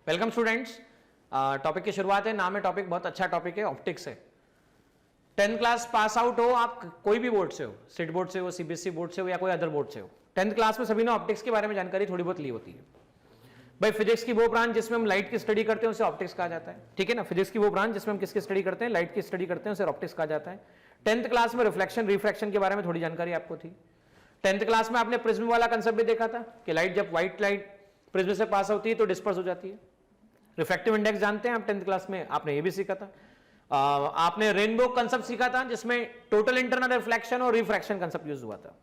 Welcome students. Topic की शुरुआत है, नाम है टॉपिक, बहुत अच्छा टॉपिक है, ऑप्टिक्स है। 10th क्लास पास आउट हो आप, कोई भी बोर्ड से हो, स्टेट बोर्ड से हो, सीबीएसई बोर्ड से हो या कोई अदर बोर्ड से हो, 10th क्लास में सभी ने ऑप्टिक्स के बारे में जानकारी थोड़ी बहुत ली होती है। भाई फिजिक्स की वो ब्रांच जिसमें हम लाइट की स्टडी करते हैं उसे ऑप्टिक्स कहा जाता है, ठीक है ना। फिजिक्स की वो ब्रांच जिसमें हम किसकी स्टडी करते हैं, लाइट की स्टडी करते हैं, उसे ऑप्टिक्स कहा जाता है। 10th क्लास में रिफ्लेक्शन रिफ्रैक्शन के बारे में थोड़ी जानकारी आपको थी। 10th क्लास में आपने प्रिज्म वाला कंसेप्ट भी देखा था कि लाइट जब व्हाइट लाइट प्रिज्म से पास होती है तो डिस्पर्स हो जाती है। रिफ्रैक्टिव इंडेक्स जानते हैं आप 10th क्लास में, आपने ये भी सीखा था। आपने रेनबो कंसेप्ट सीखा था जिसमें टोटल इंटरनल रिफ्लेक्शन और रिफ्रैक्शन कंसेप्ट यूज हुआ था।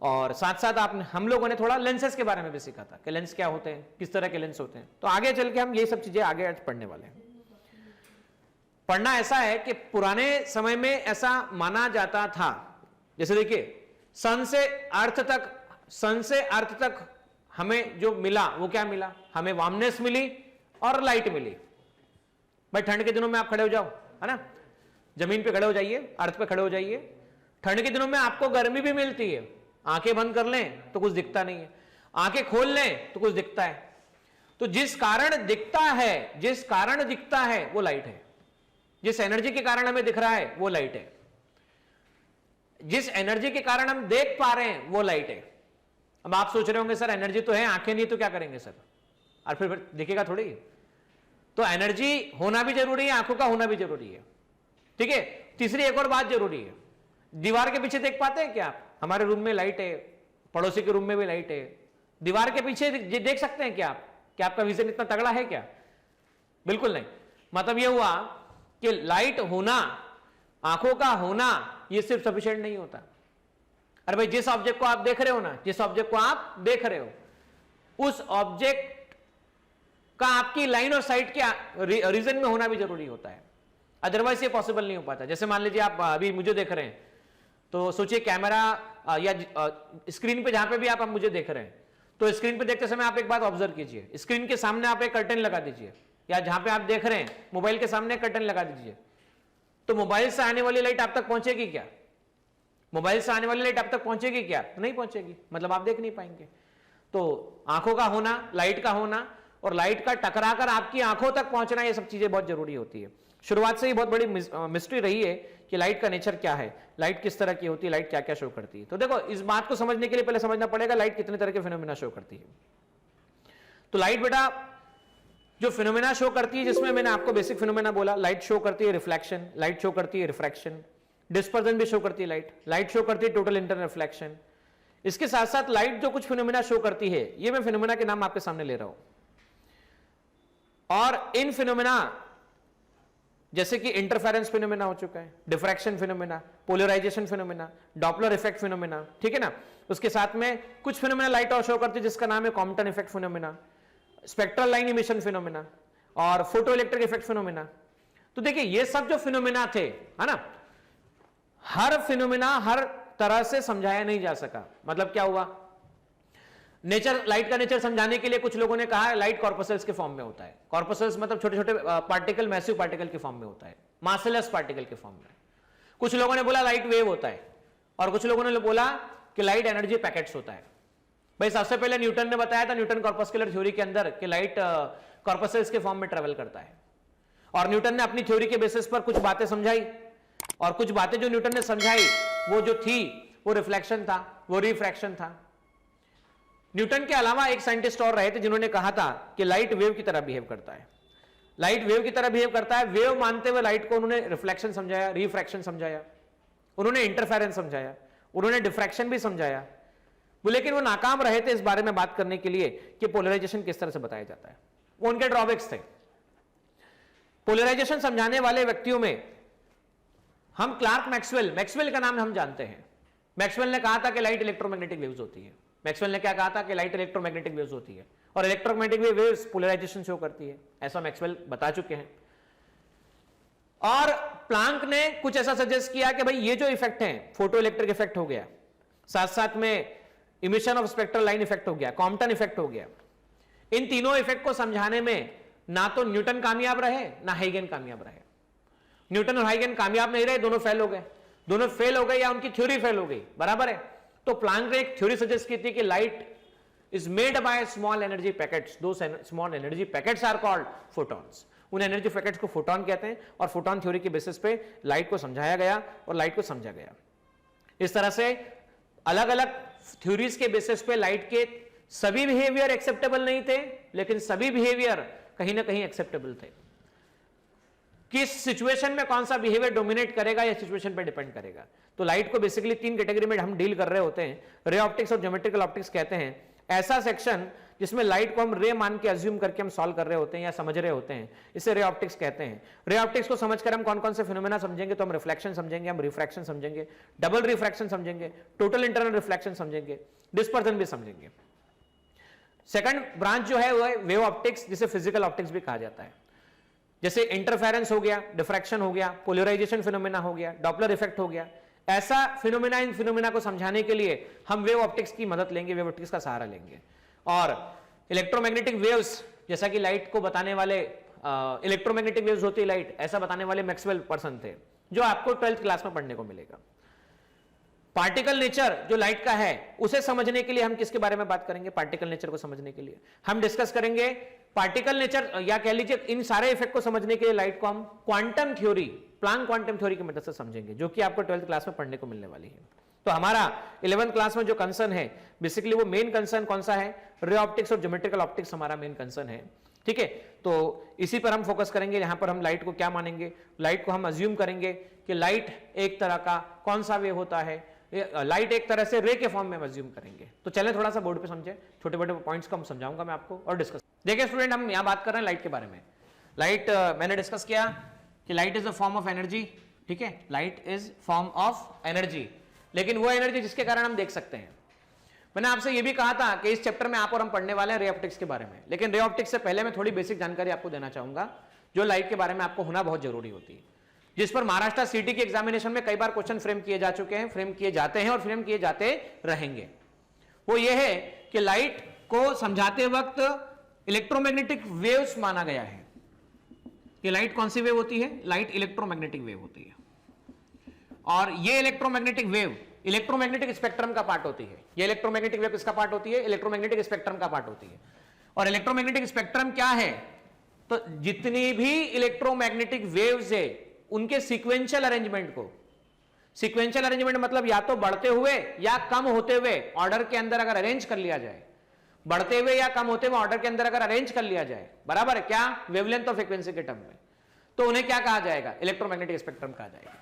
और साथ साथ आपने हम लोगों ने थोड़ा लेंसेज के बारे में भी सीखा था कि लेंस क्या होते हैं, किस तरह के लेंस होते हैं। तो आगे चल के हम ये सब चीजें आगे आज पढ़ने वाले हैं। पढ़ना ऐसा है कि पुराने समय में ऐसा माना जाता था, जैसे देखिए सन से अर्थ तक हमें जो मिला वो क्या मिला, हमें वार्मनेस मिली और लाइट मिली। भाई ठंड के दिनों में आप खड़े हो जाओ, है ना, जमीन पे खड़े हो जाइए, अर्थ पे खड़े हो जाइए, ठंड के दिनों में आपको गर्मी भी मिलती है। आंखें बंद कर लें तो कुछ दिखता नहीं है, आंखें खोल लें तो कुछ दिखता है। तो जिस कारण दिखता है वो लाइट है। जिस एनर्जी के कारण हमें दिख रहा है वो लाइट है। जिस एनर्जी के कारण हम देख पा रहे हैं वो लाइट है। अब आप सोच रहे होंगे सर एनर्जी तो है, आंखें नहीं तो क्या करेंगे सर, और फिर दिखेगा थोड़ी। तो एनर्जी होना भी जरूरी है, आंखों का होना भी जरूरी है, ठीक है। तीसरी एक और बात जरूरी है, दीवार के पीछे देख पाते हैं क्या आप? हमारे रूम में लाइट है, पड़ोसी के रूम में भी लाइट है, दीवार के पीछे देख सकते हैं क्या आप? क्या आपका विजन इतना तगड़ा है क्या? बिल्कुल नहीं। मतलब यह हुआ कि लाइट होना, आंखों का होना, यह सिर्फ सफिशिएंट नहीं होता। अरे भाई जिस ऑब्जेक्ट को आप देख रहे हो ना, जिस ऑब्जेक्ट को आप देख रहे हो उस ऑब्जेक्ट का आपकी लाइन और साइट के रीजन में होना भी जरूरी होता है, अदरवाइज ये पॉसिबल नहीं हो पाता। जैसे मान लीजिए आप अभी मुझे देख रहे हैं, तो सोचिए कैमरा या स्क्रीन पे जहां पे भी आप मुझे देख रहे हैं, तो स्क्रीन पे देखते समय आप एक बात ऑब्जर्व कीजिए, स्क्रीन के सामने आप एक कर्टन लगा दीजिए, या जहां पे आप देख रहे हैं मोबाइल के सामने कर्टन लगा दीजिए, तो मोबाइल से आने वाली लाइट आप तक पहुंचेगी क्या? मोबाइल से आने वाली लाइट आप तक पहुंचेगी क्या? नहीं पहुंचेगी, मतलब आप देख नहीं पाएंगे। तो आंखों का होना, लाइट का होना और लाइट का टकराकर आपकी आंखों तक पहुंचना, ये सब चीजें बहुत जरूरी होती है। शुरुआत से ही बहुत बड़ी मिस्ट्री रही है कि लाइट का नेचर क्या है, लाइट किस तरह की होती है, लाइट क्या क्या शो करती है। तो देखो इस बात को समझने के लिए पहले समझना पड़ेगा लाइट कितने तरह के फिनोमेना शो करती है। तो लाइट बेटा जो फिनोमेना शो करती है, जिसमें मैंने आपको बेसिक फिनोमेना बोला, लाइट शो करती है रिफ्लेक्शन, लाइट शो करती है रिफ्रैक्शन, डिस्पर्जन भी शो करती है लाइट शो करती है टोटल इंटरनल रिफ्लेक्शन। इसके साथ साथ लाइट जो कुछ फिनोमेना शो करती है, ये मैं फिनोमेना के नाम आपके सामने ले रहा हूं। और इन फिनोमेना जैसे कि इंटरफेरेंस फिनोमेना हो चुका है, diffraction phenomena, polarization phenomena, Doppler effect phenomena, ठीक है ना। उसके साथ में कुछ फिनोमेना लाइट और शो करती है जिसका नाम है Compton effect phenomena, spectral line emission phenomena और फोटो इलेक्ट्रिक इफेक्ट फिनोमेना। तो देखिए ये सब जो फिनोमेना थे, है ना, हर फिनोमेना हर तरह से समझाया नहीं जा सका। मतलब क्या हुआ, नेचर, लाइट का नेचर समझाने के लिए कुछ लोगों ने कहा है लाइट कॉर्पसेल्स के फॉर्म में होता है। कॉर्पसेल्स मतलब छोटे छोटे पार्टिकल, मैसिव पार्टिकल के फॉर्म में होता है, मासेलेस पार्टिकल के फॉर्म में। कुछ लोगों ने बोला लाइट वेव होता है, और कुछ लोगों ने बोला कि लाइट एनर्जी पैकेट्स होता है। भाई सबसे पहले न्यूटन ने बताया था, न्यूटन कॉर्पस्कुलर थ्योरी के अंदर, कि लाइट कॉर्पसेल्स के फॉर्म में ट्रेवल करता है। और न्यूटन ने अपनी थ्योरी के बेसिस पर कुछ बातें समझाई, और कुछ बातें जो न्यूटन ने समझाई वो जो थी वो रिफ्लेक्शन था, वो रिफ्रैक्शन था। न्यूटन के अलावा एक साइंटिस्ट और रहे थे जिन्होंने कहा था कि लाइट वेव की तरह बिहेव करता है, लाइट वेव की तरह बिहेव करता है। वेव मानते हुए लाइट को उन्होंने रिफ्लेक्शन समझाया, रिफ्रैक्शन समझाया, उन्होंने इंटरफेरेंस समझाया, उन्होंने डिफ्रैक्शन भी समझाया। लेकिन वो नाकाम रहे थे इस बारे में बात करने के लिए कि पोलराइजेशन किस तरह से बताया जाता है। वो उनके ड्रॉबैक्स थे। पोलराइजेशन समझाने वाले व्यक्तियों में हम क्लार्क मैक्सवेल का नाम हम जानते हैं। मैक्सवेल ने कहा था कि लाइट इलेक्ट्रोमैग्नेटिक वेव्स होती है। मैक्सवेल ने क्या कहा था कि लाइट इलेक्ट्रोमैग्नेटिक वेव्स होती है, और इलेक्ट्रोमैग्नेटिक वेव्स पोलराइजेशन शो करती है, ऐसा मैक्सवेल बता चुके हैं। और प्लांक ने कुछ ऐसा सजेस्ट किया कि भाई ये जो इफेक्ट है, फोटो इलेक्ट्रिक इफेक्ट हो गया, साथ साथ में emission of spectral line effect हो गया, कॉम्पटन इफेक्ट हो गया, इन तीनों इफेक्ट को समझाने में ना तो न्यूटन कामयाब रहे ना हाइगन कामयाब रहे। न्यूटन और हाइगन कामयाब नहीं रहे, दोनों फेल हो गए, या उनकी थ्योरी फेल हो गई, बराबर है। तो प्लांक ने एक थ्योरी सजेस्ट की थी कि light is made by small energy packets. Those small energy packets are called photons. उन एनर्जी पैकेट्स को फोटोन कहते हैं और फोटोन थ्योरी के बेसिस पे लाइट को समझाया गया और लाइट को समझा गया। इस तरह से अलग अलग थ्योरीज के बेसिस पे लाइट के सभी बिहेवियर एक्सेप्टेबल नहीं थे, लेकिन सभी बिहेवियर कहीं ना कहीं एक्सेप्टेबल थे। किस सिचुएशन में कौन सा बिहेवियर डोमिनेट करेगा या सिचुएशन पे डिपेंड करेगा। तो लाइट को बेसिकली तीन कैटेगरी में हम डील कर रहे होते हैं। रे ऑप्टिक्स और ज्योमेट्रिकल ऑप्टिक्स कहते हैं ऐसा सेक्शन जिसमें लाइट को हम रे मान के अज्यूम करके हम सॉल्व कर रहे होते हैं या समझ रहे होते हैं, इसे रे ऑप्टिक्स कहते हैं। रे ऑप्टिक्स को समझकर हम कौन कौन से फिनोमेना समझेंगे, तो हम रिफ्लेक्शन समझेंगे, हम रिफ्रैक्शन समझेंगे, डबल रिफ्रैक्शन समझेंगे, टोटल इंटरनल रिफ्लेक्शन समझेंगे, डिस्पर्जन भी समझेंगे। सेकंड ब्रांच जो है वो है वेव ऑप्टिक्स, जिसे फिजिकल ऑप्टिक्स भी कहा जाता है। जैसे इंटरफेरेंस हो गया, डिफ्रैक्शन हो गया, पोलराइजेशन फिनोमेना हो गया, डॉपलर इफेक्ट हो गया, ऐसा फिनोमेना इन फिनोमेना को समझाने के लिए हम वेव ऑप्टिक्स की मदद लेंगे, वेव ऑप्टिक्स का सहारा लेंगे। और इलेक्ट्रोमैग्नेटिक वेव्स, जैसा कि लाइट को बताने वाले इलेक्ट्रोमैग्नेटिक वेव्स होती है लाइट, ऐसा बताने वाले मैक्सवेल पर्सन थे, जो आपको 12th क्लास में पढ़ने को मिलेगा। पार्टिकल नेचर जो लाइट का है उसे समझने के लिए हम किसके बारे में बात करेंगे, पार्टिकल नेचर को समझने के लिए हम डिस्कस करेंगे पार्टिकल नेचर, या कह लीजिए इन सारे इफेक्ट को समझने के लिए लाइट को हम quantum theory, Planck quantum theory की मदद से समझेंगे, जो कि आपको 12th क्लास में पढ़ने को मिलने वाली है। तो हमारा 11th क्लास में जो कंसर्न है बेसिकली वो मेन कंसर्न कौन सा है, रे ऑप्टिक्स और ज्योमेट्रिकल ऑप्टिक्स हमारा मेन कंसर्न है। ठीक है, तो इसी पर हम फोकस करेंगे। यहां पर हम लाइट को क्या मानेंगे, लाइट को हम अज्यूम करेंगे कि लाइट एक तरह का कौन सा वेव होता है, लाइट एक तरह से रे के फॉर्म में अज्यूम करेंगे। तो चलें थोड़ा सा बोर्ड पे समझे, छोटे बड़े पॉइंट्स को हम समझाऊंगा मैं आपको और डिस्कस। देखिए स्टूडेंट, हम यहां बात कर रहे हैं लाइट के बारे में। लाइट मैंने डिस्कस किया कि light is a form of energy. ठीक है, light is form of energy, लेकिन वो एनर्जी जिसके कारण हम देख सकते हैं। मैंने आपसे ये भी कहा था कि इस चैप्टर में आप और हम पढ़ने वाले हैं रे ऑप्टिक्स के बारे में, लेकिन रे ऑप्टिक्स से पहले मैं थोड़ी बेसिक जानकारी आपको देना चाहूंगा जो लाइट के बारे में आपको होना बहुत जरूरी होती है, जिस पर महाराष्ट्र सीटी के एग्जामिनेशन में कई बार क्वेश्चन फ्रेम किए जा चुके हैं, फ्रेम किए जाते हैं और फ्रेम किए जाते रहेंगे। वो ये है कि लाइट को समझाते वक्त इलेक्ट्रोमैग्नेटिक वेव्स माना गया है। कि लाइट कौन सी वेव होती है, लाइट इलेक्ट्रोमैग्नेटिक वेव होती है, और ये इलेक्ट्रोमैग्नेटिक वेव इलेक्ट्रोमैग्नेटिक स्पेक्ट्रम का पार्ट होती है। ये इलेक्ट्रोमैग्नेटिक वेव किसका पार्ट होती है, इलेक्ट्रोमैग्नेटिक स्पेक्ट्रम का पार्ट होती है। और इलेक्ट्रोमैग्नेटिक स्पेक्ट्रम क्या है, तो जितनी भी इलेक्ट्रोमैग्नेटिक वेव्स है उनके सीक्वेंशियल अरेंजमेंट को, सीक्वेंशियल अरेंजमेंट मतलब या तो बढ़ते हुए या कम होते हुए ऑर्डर के अंदर अगर अरेंज कर लिया जाए, बढ़ते हुए या कम होते हुए ऑर्डर के अंदर अगर अरेंज कर लिया जाए, बराबर है क्या, वेवलेंथ और फ्रीक्वेंसी के टर्म में, तो उन्हें क्या कहा जाएगा, इलेक्ट्रोमैग्नेटिक स्पेक्ट्रम कहा जाएगा।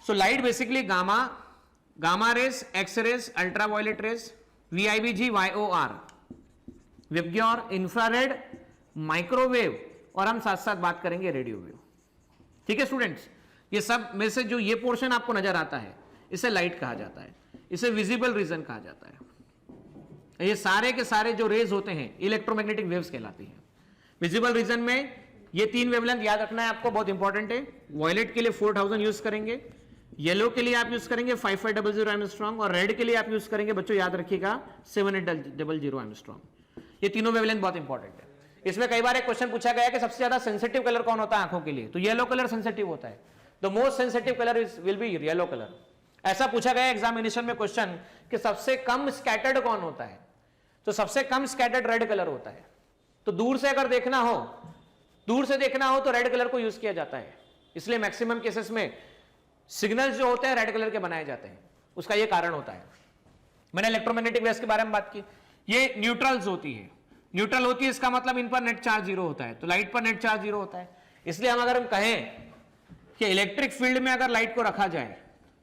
So light basically gamma rays, X rays, ultraviolet rays, VIBG, YOR, VIBGYOR, infrared, microwave, और हम साथ साथ बात करेंगे रेडियो वेव। ठीक है स्टूडेंट्स, ये सब में से जो ये पोर्शन आपको नजर आता है इसे लाइट कहा जाता है, इसे विजिबल रीजन कहा जाता है। ये सारे के सारे जो रेज होते हैं इलेक्ट्रोमैग्नेटिक वेव्स कहलाती हैं। विजिबल रीजन में ये तीन वेवलेंथ याद रखना है आपको, बहुत इंपॉर्टेंट है। वॉयलेट के लिए 4000 यूज करेंगे, येलो के लिए आप यूज करेंगे 5500 एंगस्ट्रॉम, और रेड के लिए आप यूज करेंगे बच्चों याद रखिएगा 7800 एंगस्ट्रॉम। ये तीनों वेवलेंथ बहुत इंपॉर्टेंट है। इसमें कई बार एक क्वेश्चन पूछा गया कि सबसे ज्यादा सेंसिटिव कलर कौन होता है आंखों के लिए, तो येलो कलर सेंसिटिव होता है। The most sensitive colour will be yellow colour. ऐसा पूछा गया एग्जामिनेशन में क्वेश्चन कि सबसे कम स्कैटर्ड कौन होता है, तो सबसे कम स्कैटर्ड रेड कलर होता है। तो दूर से अगर देखना हो, दूर से देखना हो तो रेड कलर को यूज किया जाता है, इसलिए मैक्सिमम केसेस में सिग्नल्स जो होते हैं रेड कलर के बनाए जाते हैं, उसका यह कारण होता है। मैंने इलेक्ट्रोमैग्नेटिक वेव्स के बारे में बात की, ये न्यूट्रल्स होती है। न्यूट्रल होती है इसका मतलब इन पर नेट चार्ज जीरो होता है, तो लाइट पर नेट चार्ज जीरो होता है। इसलिए हम अगर हम कहें कि इलेक्ट्रिक फील्ड में अगर लाइट को रखा जाए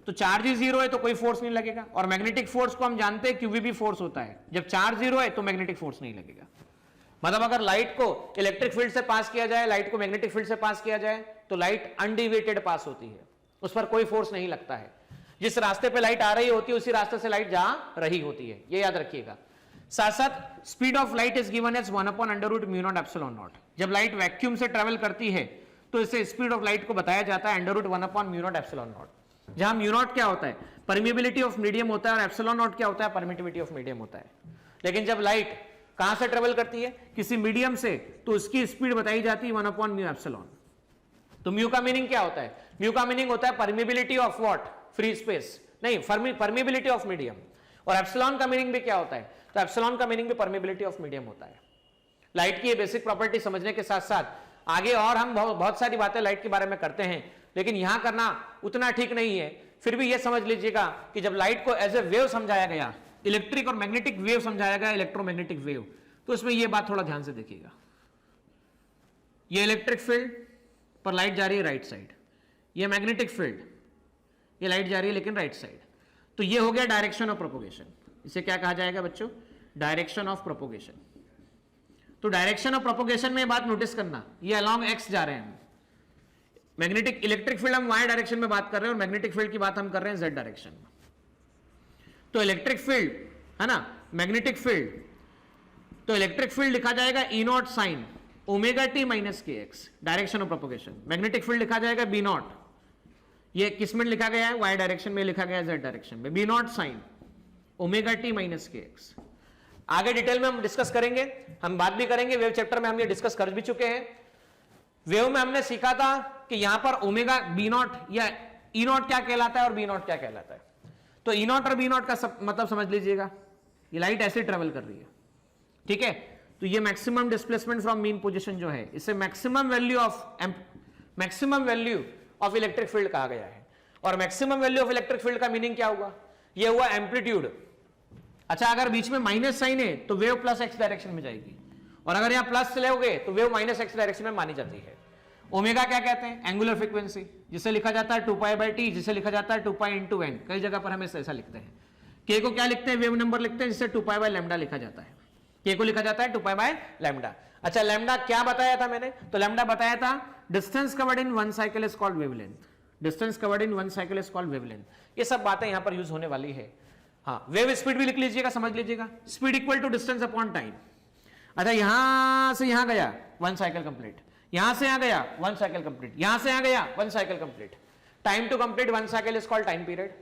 तो चार्ज ही जीरो है तो कोई फोर्स नहीं लगेगा, और मैग्नेटिक फोर्स को हम जानते हैं QVB फोर्स होता है, जब चार्ज जीरो है तो मैग्नेटिक फोर्स नहीं लगेगा। मतलब अगर लाइट को इलेक्ट्रिक फील्ड से पास किया जाए, लाइट को मैग्नेटिक फील्ड से पास किया जाए, तो लाइट अनडिविएटेड पास होती है, उस पर कोई फोर्स नहीं लगता है। जिस रास्ते पे लाइट आ रही होती है उसी रास्ते से लाइट जा रही होती है, ये याद रखिएगा। साथ साथ speed of light is given as 1/√μ0ε0। जब लाइट वैक्यूम से ट्रेवल करती है तो इसे स्पीड ऑफ लाइट को बताया जाता है √1/μ0ε0, जहां μ0 क्या होता है, परमिबिलिटी ऑफ मीडियम होता है, और ε0 क्या होता है, परमिटिविटी ऑफ मीडियम होता है। लेकिन जब लाइट कहां से ट्रेवल करती है, किसी मीडियम से, तो उसकी स्पीड बताई जाती है 1/μ0। तो म्यू का मीनिंग क्या होता है, म्यू का मीनिंग होता है permeability of what, free space नहीं, परमिबिलिटी ऑफ मीडियम। और एप्सिलॉन का मीनिंग भी क्या होता है, तो एप्सिलॉन का मीनिंग भी परमेबिलिटी ऑफ मीडियम होता है। लाइट की ये बेसिक प्रॉपर्टी समझने के साथ साथ आगे और हम बहुत सारी बातें लाइट के बारे में करते हैं, लेकिन यहां करना उतना ठीक नहीं है। फिर भी ये समझ लीजिएगा कि जब लाइट को एज ए वेव समझाया गया, इलेक्ट्रिक और मैग्नेटिक वेव समझाया गया, इलेक्ट्रोमैग्नेटिक वेव, तो इसमें ये बात थोड़ा ध्यान से देखिएगा। ये इलेक्ट्रिक फील्ड पर लाइट जा रही है राइट साइड, ये मैग्नेटिक फील्ड, ये लाइट जा रही है लेकिन राइट साइड। तो ये हो गया डायरेक्शन ऑफ प्रोपोगेशन। इसे क्या कहा जाएगा बच्चों, डायरेक्शन ऑफ प्रोपोगेशन। तो डायरेक्शन ऑफ प्रोपोगेशन में बात नोटिस करना, ये अलोंग एक्स जा रहे हैं। मैग्नेटिक इलेक्ट्रिक फील्ड हम वाई डायरेक्शन में बात कर रहे हैं और मैग्नेटिक फील्ड की बात हम कर रहे हैं जेड डायरेक्शन में। तो इलेक्ट्रिक फील्ड है ना, मैग्नेटिक फील्ड, तो इलेक्ट्रिक फील्ड लिखा जाएगा E naught sine omega t minus k x, direction of propagation. Magnetic field लिखा जाएगा बी नॉट, ये किस में लिखा गया है, वाई डायरेक्शन में लिखा गया है जेड डायरेक्शन में, B naught sine omega t minus k x. आगे डिटेल में हम डिस्कस करेंगे, हम बात भी करेंगे, वेव चैप्टर में हम ये डिस्कस कर भी चुके हैं। वेव में हमने सीखा था कि यहां पर ओमेगा बी नॉट या ई नॉट क्या कहलाता है और बी नॉट क्या कहलाता है। तो ई नॉट और बी नॉट का मतलब समझ लीजिएगा, ये लाइट ऐसे ट्रेवल कर रही है, ठीक है। तो ये maximum displacement from mean position जो है, इसे maximum value of electric field कहा गया है। और maximum value of electric field का मीनिंग क्या हुआ, ये हुआ एम्पलीट्यूड। अच्छा, अगर बीच में माइनस साइन है तो वेव प्लस एक्स डायरेक्शन में जाएगी, और अगर यहां प्लस लोगे तो वेव माइनस एक्स डायरेक्शन में मानी जाती है। ओमेगा क्या कहते हैं, एंगुलर फ्रीक्वेंसी, जिसे लिखा जाता है 2π/t, जिसे लिखा जाता है 2π/n। कई जगह पर हम ऐसा लिखते हैं। के को क्या लिखते हैं, वेव नंबर लिखते हैं, जिसे 2π/λ लिखा जाता है। के को लिखा जाता है 2π/λ। अच्छा, लैम्डा क्या बताया था मैंने, तो लैम्डा बताया था distance covered in one cycle is called wavelength. Distance covered in one cycle is called wavelength. ये सब बातें यहां पर यूज होने वाली है। हाँ, वेव स्पीड भी लिख लीजिएगा, समझ लीजिएगा, speed equal to distance upon time. अच्छा, यहां से यहां गया वन साइकिल कंप्लीट, यहां से यहां गया वन साइकिल कंप्लीट, यहां से यहां गया one cycle complete. Time to complete one cycle is called time period.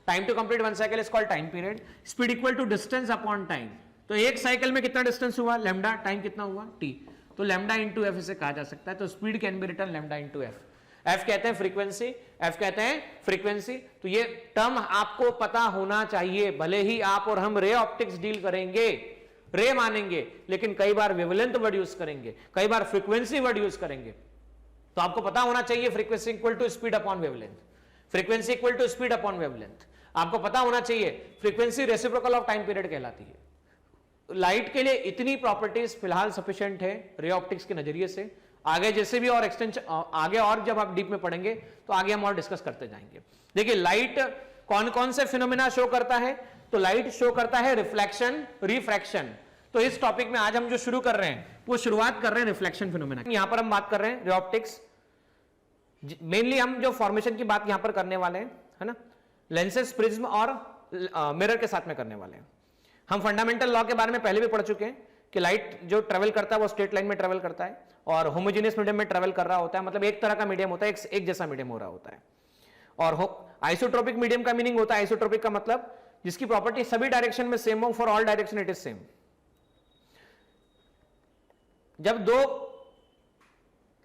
Time to complete one cycle is called time period. Speed equal to distance upon time. तो एक साइकिल में कितना distance हुआ, lambda, time कितना हुआ, T. तो lambda into F इसे कहा जा सकता है। तो speed can be written lambda into f. F कहते हैं फ्रीक्वेंसी, एफ कहते हैं फ्रीक्वेंसी। तो ये टर्म आपको पता होना चाहिए। भले ही आप और हम रे ऑप्टिक्स डील करेंगे, रे मानेंगे, लेकिन कई बार वेवलेंथ वर्ड यूज करेंगे, कई बार फ्रीक्वेंसी वर्ड यूज करेंगे। तो आपको पता होना चाहिए frequency equal to speed upon wavelength, frequency equal to speed upon wavelength. आपको पता होना चाहिए frequency reciprocal of time period कहलाती है। लाइट के लिए इतनी प्रॉपर्टीज फिलहाल सफिशिएंट है रे ऑप्टिक्स के नजरिए से। आगे जैसे भी और एक्सटेंशन, आगे और जब आप डीप में पढ़ेंगे तो आगे हम और डिस्कस करते जाएंगे। देखिए, लाइट कौन कौन से फिनोमेना शो करता है, तो लाइट शो करता है रिफ्लेक्शन, रिफ्रैक्शन। तो इस टॉपिक में आज हम जो शुरू कर रहे हैं वो शुरुआत कर रहे हैं रिफ्लेक्शन फिनोमेना। यहां पर हम बात कर रहे हैं रे ऑप्टिक्स। मेनली हम जो फॉर्मेशन की बात यहां पर करने वाले हैं, है ना, लेंसेज, प्रिज्म और मिरर के साथ में करने वाले हैं। हम फंडामेंटल लॉ के बारे में पहले भी पढ़ चुके हैं कि लाइट जो ट्रेवल करता है वो स्ट्रेट लाइन में ट्रेवल करता है और होमोजेनियस मीडियम में ट्रेवल कर रहा होता है, मतलब एक तरह का मीडियम होता है, एक जैसा मीडियम हो रहा होता है। और आइसोट्रोपिक मीडियम का मीनिंग होता है, आइसोट्रोपिक का मतलब जिसकी प्रॉपर्टी सभी डायरेक्शन में सेम हो, for all direction it is same. जब दो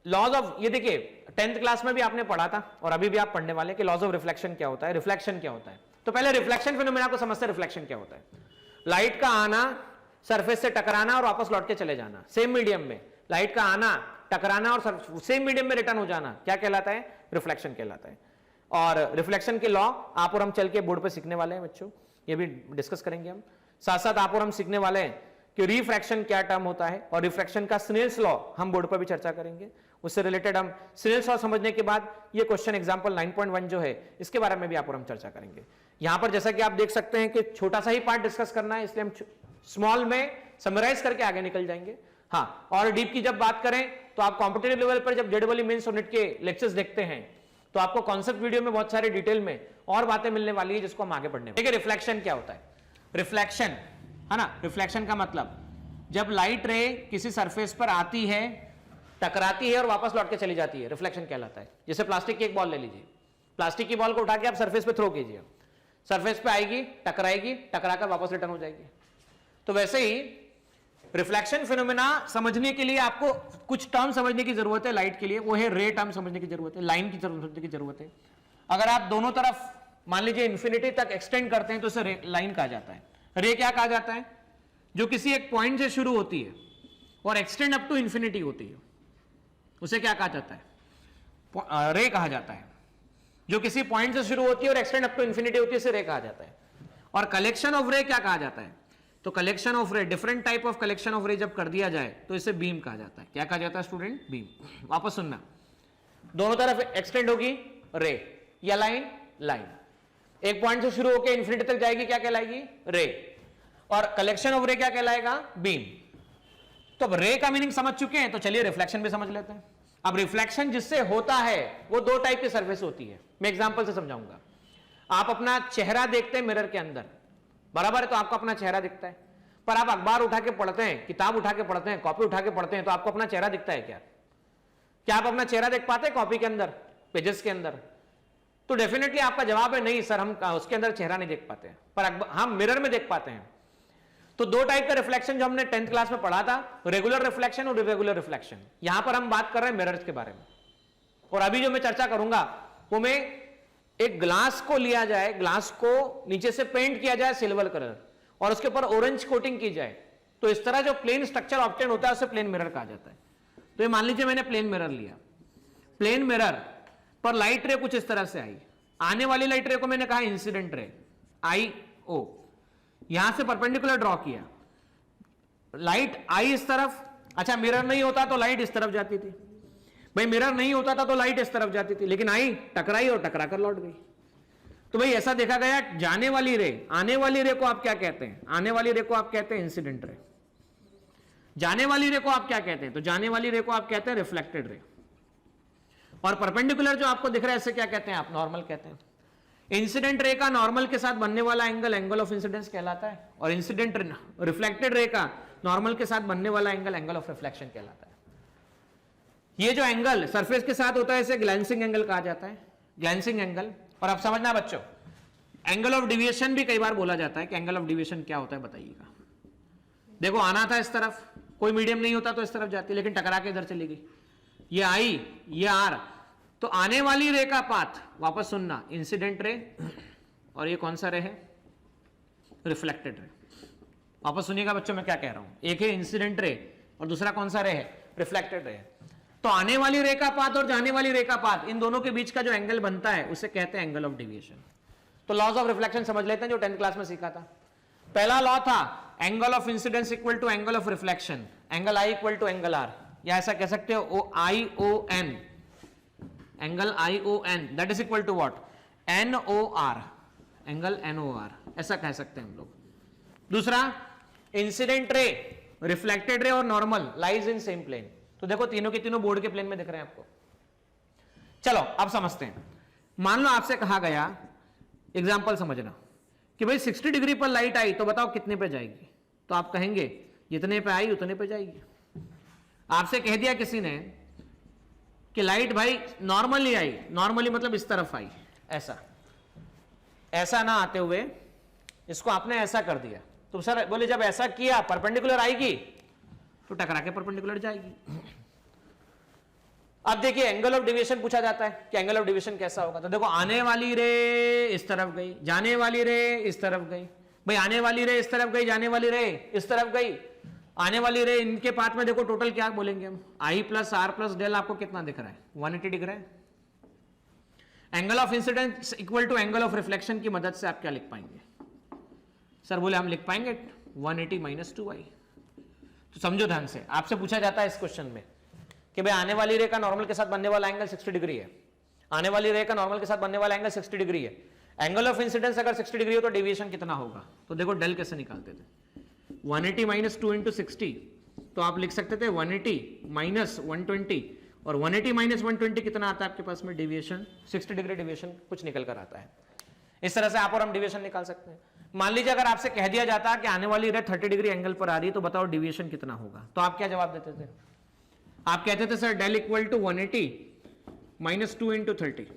लॉज ऑफ, ये देखिए 10th क्लास में भी आपने पढ़ा था और अभी भी आप पढ़ने वाले कि लॉज ऑफ रिफ्लेक्शन क्या होता है, रिफ्लेक्शन क्या होता है। तो पहले रिफ्लेक्शन फिनोमेना को समझते हैं। रिफ्लेक्शन क्या होता है, लाइट का आना, सरफेस से टकराना और वापस लौट के चले जाना सेम मीडियम में। लाइट का आना, टकराना और सेम मीडियम में रिटर्न हो जाना क्या कहलाता है, रिफ्लेक्शन कहलाता है। और रिफ्लेक्शन के लॉ आप और हम चल के बोर्ड पे सीखने वाले हैं बच्चों, ये भी डिस्कस करेंगे हम। साथ साथ आप और हम सीखने वाले हैं कि रिफ्रैक्शन क्या टर्म होता है और रिफ्रैक्शन का स्नेल्स लॉ हम बोर्ड पर भी चर्चा करेंगे। उससे रिलेटेड हम स्नेल्स लॉ समझने के बाद ये क्वेश्चन एग्जांपल 9.1 जो है इसके बारे में भी आप और हम चर्चा करेंगे। यहां पर जैसा कि आप देख सकते हैं कि छोटा सा ही पार्ट डिस्कस करना है, इसलिए हम स्मॉल में समराइज करके आगे निकल जाएंगे। हाँ, और डीप की जब बात करें तो आप कॉम्पिटिटिव लेवल पर जब जेईई मेंस और नीट के लेक्चर्स देखते हैं तो आपको कॉन्सेप्ट वीडियो में बहुत सारे डिटेल में और बातें मिलने वाली है जिसको हम आगे पढ़ने। देखिए, रिफ्लेक्शन क्या होता है, रिफ्लेक्शन है ना, रिफ्लेक्शन का मतलब जब लाइट रे किसी सरफेस पर आती है, टकराती है और वापस लौट के चली जाती है, रिफ्लेक्शन कहलाता है। जैसे प्लास्टिक की एक बॉल ले लीजिए, प्लास्टिक की बॉल को उठा के आप सरफेस पे थ्रो कीजिए, सरफेस पे आएगी, टकराएगी, टकराकर वापस रिटर्न हो जाएगी। तो वैसे ही रिफ्लेक्शन फिनोमेना समझने के लिए आपको कुछ टर्म समझने की जरूरत है लाइट के लिए, वो है रे टर्म समझने की जरूरत है, लाइन की समझने की जरूरत है। अगर आप दोनों तरफ मान लीजिए इन्फिनिटी तक एक्सटेंड करते हैं तो उसे लाइन कहा जाता है। रे क्या कहा जाता है? जो किसी एक पॉइंट से शुरू होती है और एक्सटेंड अप टू इन्फिनिटी होती है, उसे क्या कहा जाता है? रे कहा जाता है। जो किसी पॉइंट से शुरू होती है और एक्सटेंड अप टू इन्फिनिटी होती है, उसे रे कहा जाता है। और कलेक्शन ऑफ रे क्या कहा जाता है? तो कलेक्शन ऑफ रे, different type of collection of रे जब कर दिया जाए तो इसे बीम कहा जाता है। क्या कहा जाता है स्टूडेंट? बीम। वापस सुनना, दोनों तरफ एक्सटेंड होगी रे, या लाइन, लाइन एक पॉइंट से शुरू होकर इन्फिनिटी तक जाएगी, क्या कहलाएगी? रे। और कलेक्शन ऑफ रे क्या कहलाएगा? बीम। तो अब रे का मीनिंग समझ चुके हैं, तो चलिए रिफ्लेक्शन भी समझ लेते हैं। अब रिफ्लेक्शन जिससे होता है वो दो टाइप की सरफेस होती है। मैं एग्जांपल से समझाऊंगा। आप अपना चेहरा देखते हैं मिरर के अंदर, बराबर है, तो आपको अपना चेहरा दिखता है। पर आप अखबार उठा के पढ़ते हैं, किताब उठा के पढ़ते हैं, कॉपी उठा के पढ़ते हैं, तो आपको अपना चेहरा दिखता है क्या? क्या आप अपना चेहरा देख पाते हैं कॉपी के अंदर, पेजेस के अंदर? तो डेफिनेटली आपका जवाब है नहीं सर, हम उसके अंदर चेहरा नहीं देख पाते, पर हम मिरर में देख पाते हैं। तो दो टाइप का रिफ्लेक्शन जो हमने 10th क्लास में पढ़ा था, रेगुलर रिफ्लेक्शन और इरेगुलर रिफ्लेक्शन। यहां पर हम बात कर रहे हैं मिरर्स के बारे में। और अभी जो मैं चर्चा करूंगा वो मैं एक ग्लास को लिया जाए, ग्लास को नीचे से पेंट किया जाए सिल्वर कलर और उसके ऊपर ऑरेंज कोटिंग की जाए, तो इस तरह जो प्लेन स्ट्रक्चर ऑब्टेन होता है उसे प्लेन मिरर कहा जाता है। तो ये मान लीजिए मैंने प्लेन मिरर लिया, प्लेन मिरर पर लाइट रे कुछ इस तरह से आई। आने वाली लाइट रे को मैंने कहा इंसिडेंट रे, आई ओ, यहां से परपेंडिकुलर ड्रॉ किया, लाइट आई इस तरफ। अच्छा, मिरर नहीं होता तो लाइट इस तरफ जाती थी भाई, मिरर नहीं होता था तो लाइट इस तरफ जाती थी, लेकिन आई, टकराई और टकरा कर लौट गई। तो भाई ऐसा देखा गया, जाने वाली रे, आने वाली रे को आप क्या कहते हैं? आने वाली रे को आप कहते हैं इंसिडेंट रे। जाने वाली रे को आप क्या कहते हैं? तो जाने वाली रे को आप कहते हैं रिफ्लेक्टेड रे। और परपेंडिकुलर जो आपको दिख रहा है इसे क्या कहते हैं? आप नॉर्मल कहते हैं। इंसिडेंट रे का नॉर्मल के साथ बनने वाला एंगल एंगल ऑफ इंसिडेंस कहलाता है, और इंसिडेंट रिफ्लेक्टेड रे का नॉर्मल के साथ बनने वाला एंगल एंगल ऑफ रिफ्लेक्शन कहलाता है। ये जो एंगल सरफेस के साथ होता है इसे ग्लैंसिंग एंगल कहा जाता है, ग्लैंसिंग एंगल। और आप समझना बच्चों, एंगल ऑफ डिविएशन भी कई बार बोला जाता है कि एंगल ऑफ डिविएशन क्या होता है बताइएगा। देखो, आना था इस तरफ, कोई मीडियम नहीं होता तो इस तरफ जाती, लेकिन टकरा के इधर चली गई, ये आई, ये आर। तो आने वाली रे का पाथ, वापस सुनना, इंसिडेंट रे, और ये कौन सा रे है? Reflected ray. वापस सुनिएगा बच्चों मैं क्या कह रहा हूं, एक है इंसिडेंट रे और दूसरा कौन सा रे है? Reflected ray. तो आने वाली रे का पाथ और जाने वाली रे का पाथ, इन दोनों के बीच का जो एंगल बनता है उसे कहते हैं एंगल ऑफ डिविएशन। तो लॉज ऑफ रिफ्लेक्शन समझ लेते हैं जो 10th क्लास में सीखा था। पहला लॉ था angle of incidence equal to angle of reflection, angle I equal to angle R, या ऐसा कह सकते हो I O N, angle I O N that is equal to what? N O R, angle N O R, ऐसा कह सकते हैं हम लोग। दूसरा, इंसिडेंट रे, रिफ्लेक्टेड रे और normal lies in same plane. तो देखो तीनों के तीनों बोर्ड के प्लेन में दिख रहे हैं आपको। चलो अब समझते हैं। मान लो आपसे कहा गया, एग्जांपल समझना, कि भाई 60 डिग्री पर लाइट आई तो बताओ कितने पे जाएगी? तो आप कहेंगे जितने पे आई उतने पे जाएगी। आपसे कह दिया किसी ने कि लाइट भाई नॉर्मली आई, नॉर्मली मतलब इस तरफ आई, ऐसा ऐसा ना आते हुए इसको आपने ऐसा कर दिया, तो सर बोले जब ऐसा किया परपेंडिकुलर आएगी तो टकरा के परपेंडिकुलर जाएगी। अब देखिए एंगल ऑफ डिविएशन पूछा जाता है कि एंगल ऑफ डिविएशन कैसा होगा। तो देखो, आने वाली रे इस तरफ गई, जाने वाली रे इस तरफ गई। भाई आने वाली रे इस तरफ गई, जाने वाली रे इस तरफ गई। आने वाली रे, इनके पाथ में देखो टोटल क्या बोलेंगे हम? I plus r plus del. आपको कितना दिख रहा है? 180 दिख रहा है। Angle of incidence equal to angle of reflection की मदद से आप क्या लिख पाएंगे? सर बोले हम लिख पाएंगे 180 माइनस 2i। तो समझो ध्यान से, आपसे पूछा जाता है इस क्वेश्चन में कि भाई आने वाली रे का नॉर्मल के साथ बनने वाला एंगल 60 डिग्री है, आने वाली रे का नॉर्मल के साथ बनने वाला एंगल 60 डिग्री है। एंगल ऑफ इंसिडेंस अगर 60 डिग्री हो तो डेविएशन कितना होगा? तो देखो डेल कैसे निकालते थे? 180 माइनस 2 इंटू 60, तो आप लिख सकते थे 180 माइनस 120, और 180 माइनस 120 कितना आता है आपके पास में? डेविएशन 60 डिग्री डेविएशन कुछ निकल कर आता है। इस तरह से आप और हम डेविएशन निकाल सकते हैं। मान लीजिए अगर आपसे कह दिया जाता कि आने वाली रे 30 डिग्री एंगल पर आ रही है तो बताओ डेविएशन कितना होगा? तो आप क्या जवाब देते थे? आप कहते थे sir del equal to 180 minus 2 into 30,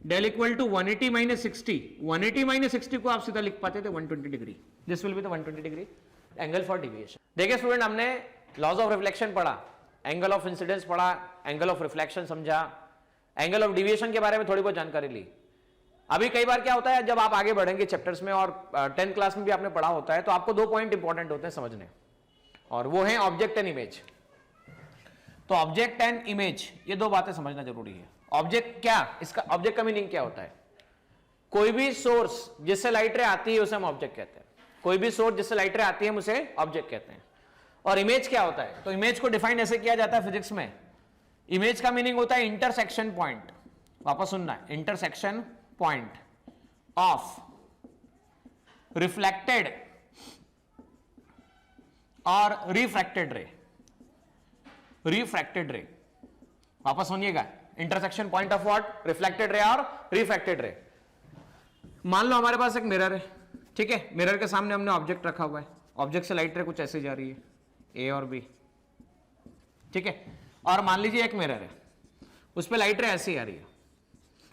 del equal to 180 minus 60। 180 minus 60 को आप सीधा लिख पाते थे 120 degree. This will be the 120 degree angle for deviation. देखिए स्टूडेंट, हमने लॉज ऑफ रिफ्लेक्शन पढ़ा, एंगल ऑफ इंसिडेंस पढ़ा, एंगल ऑफ रिफ्लेक्शन समझा, एंगल ऑफ डेविएशन के बारे में थोड़ी बहुत जानकारी ली। अभी कई बार क्या होता है, जब आप आगे बढ़ेंगे चैप्टर्स में और 10th क्लास में भी आपने पढ़ा होता है, तो आपको 2 पॉइंट इंपॉर्टेंट होते हैं समझने, और वो है ऑब्जेक्ट एंड इमेज। तो ऑब्जेक्ट एंड इमेज, ये 2 बातें समझना जरूरी है। ऑब्जेक्ट क्या, इसका ऑब्जेक्ट का मीनिंग क्या होता है? कोई भी सोर्स जिससे लाइट रे आती है उसे हम ऑब्जेक्ट कहते हैं। कोई भी सोर्स जिससे लाइट रे आती है उसे ऑब्जेक्ट कहते हैं। और इमेज क्या होता है? तो इमेज को डिफाइन ऐसे किया जाता है फिजिक्स में, इमेज का मीनिंग होता है इंटरसेक्शन पॉइंट। वापस सुनना, इंटरसेक्शन पॉइंट ऑफ रिफ्लेक्टेड और रिफ्रैक्टेड रे। रिफ्रैक्टेड रे, वापस सुनिएगा, intersection point of what? Reflected ray और रिफ्रैक्टेड रे। मान लो हमारे पास एक मिरर है, ठीक है, मिरर के सामने हमने ऑब्जेक्ट रखा हुआ है, ऑब्जेक्ट से लाइट रे कुछ ऐसे जा रही है, ए और बी, ठीक है, और मान लीजिए एक मिरर है, उस पर लाइट रे ऐसी आ रही है।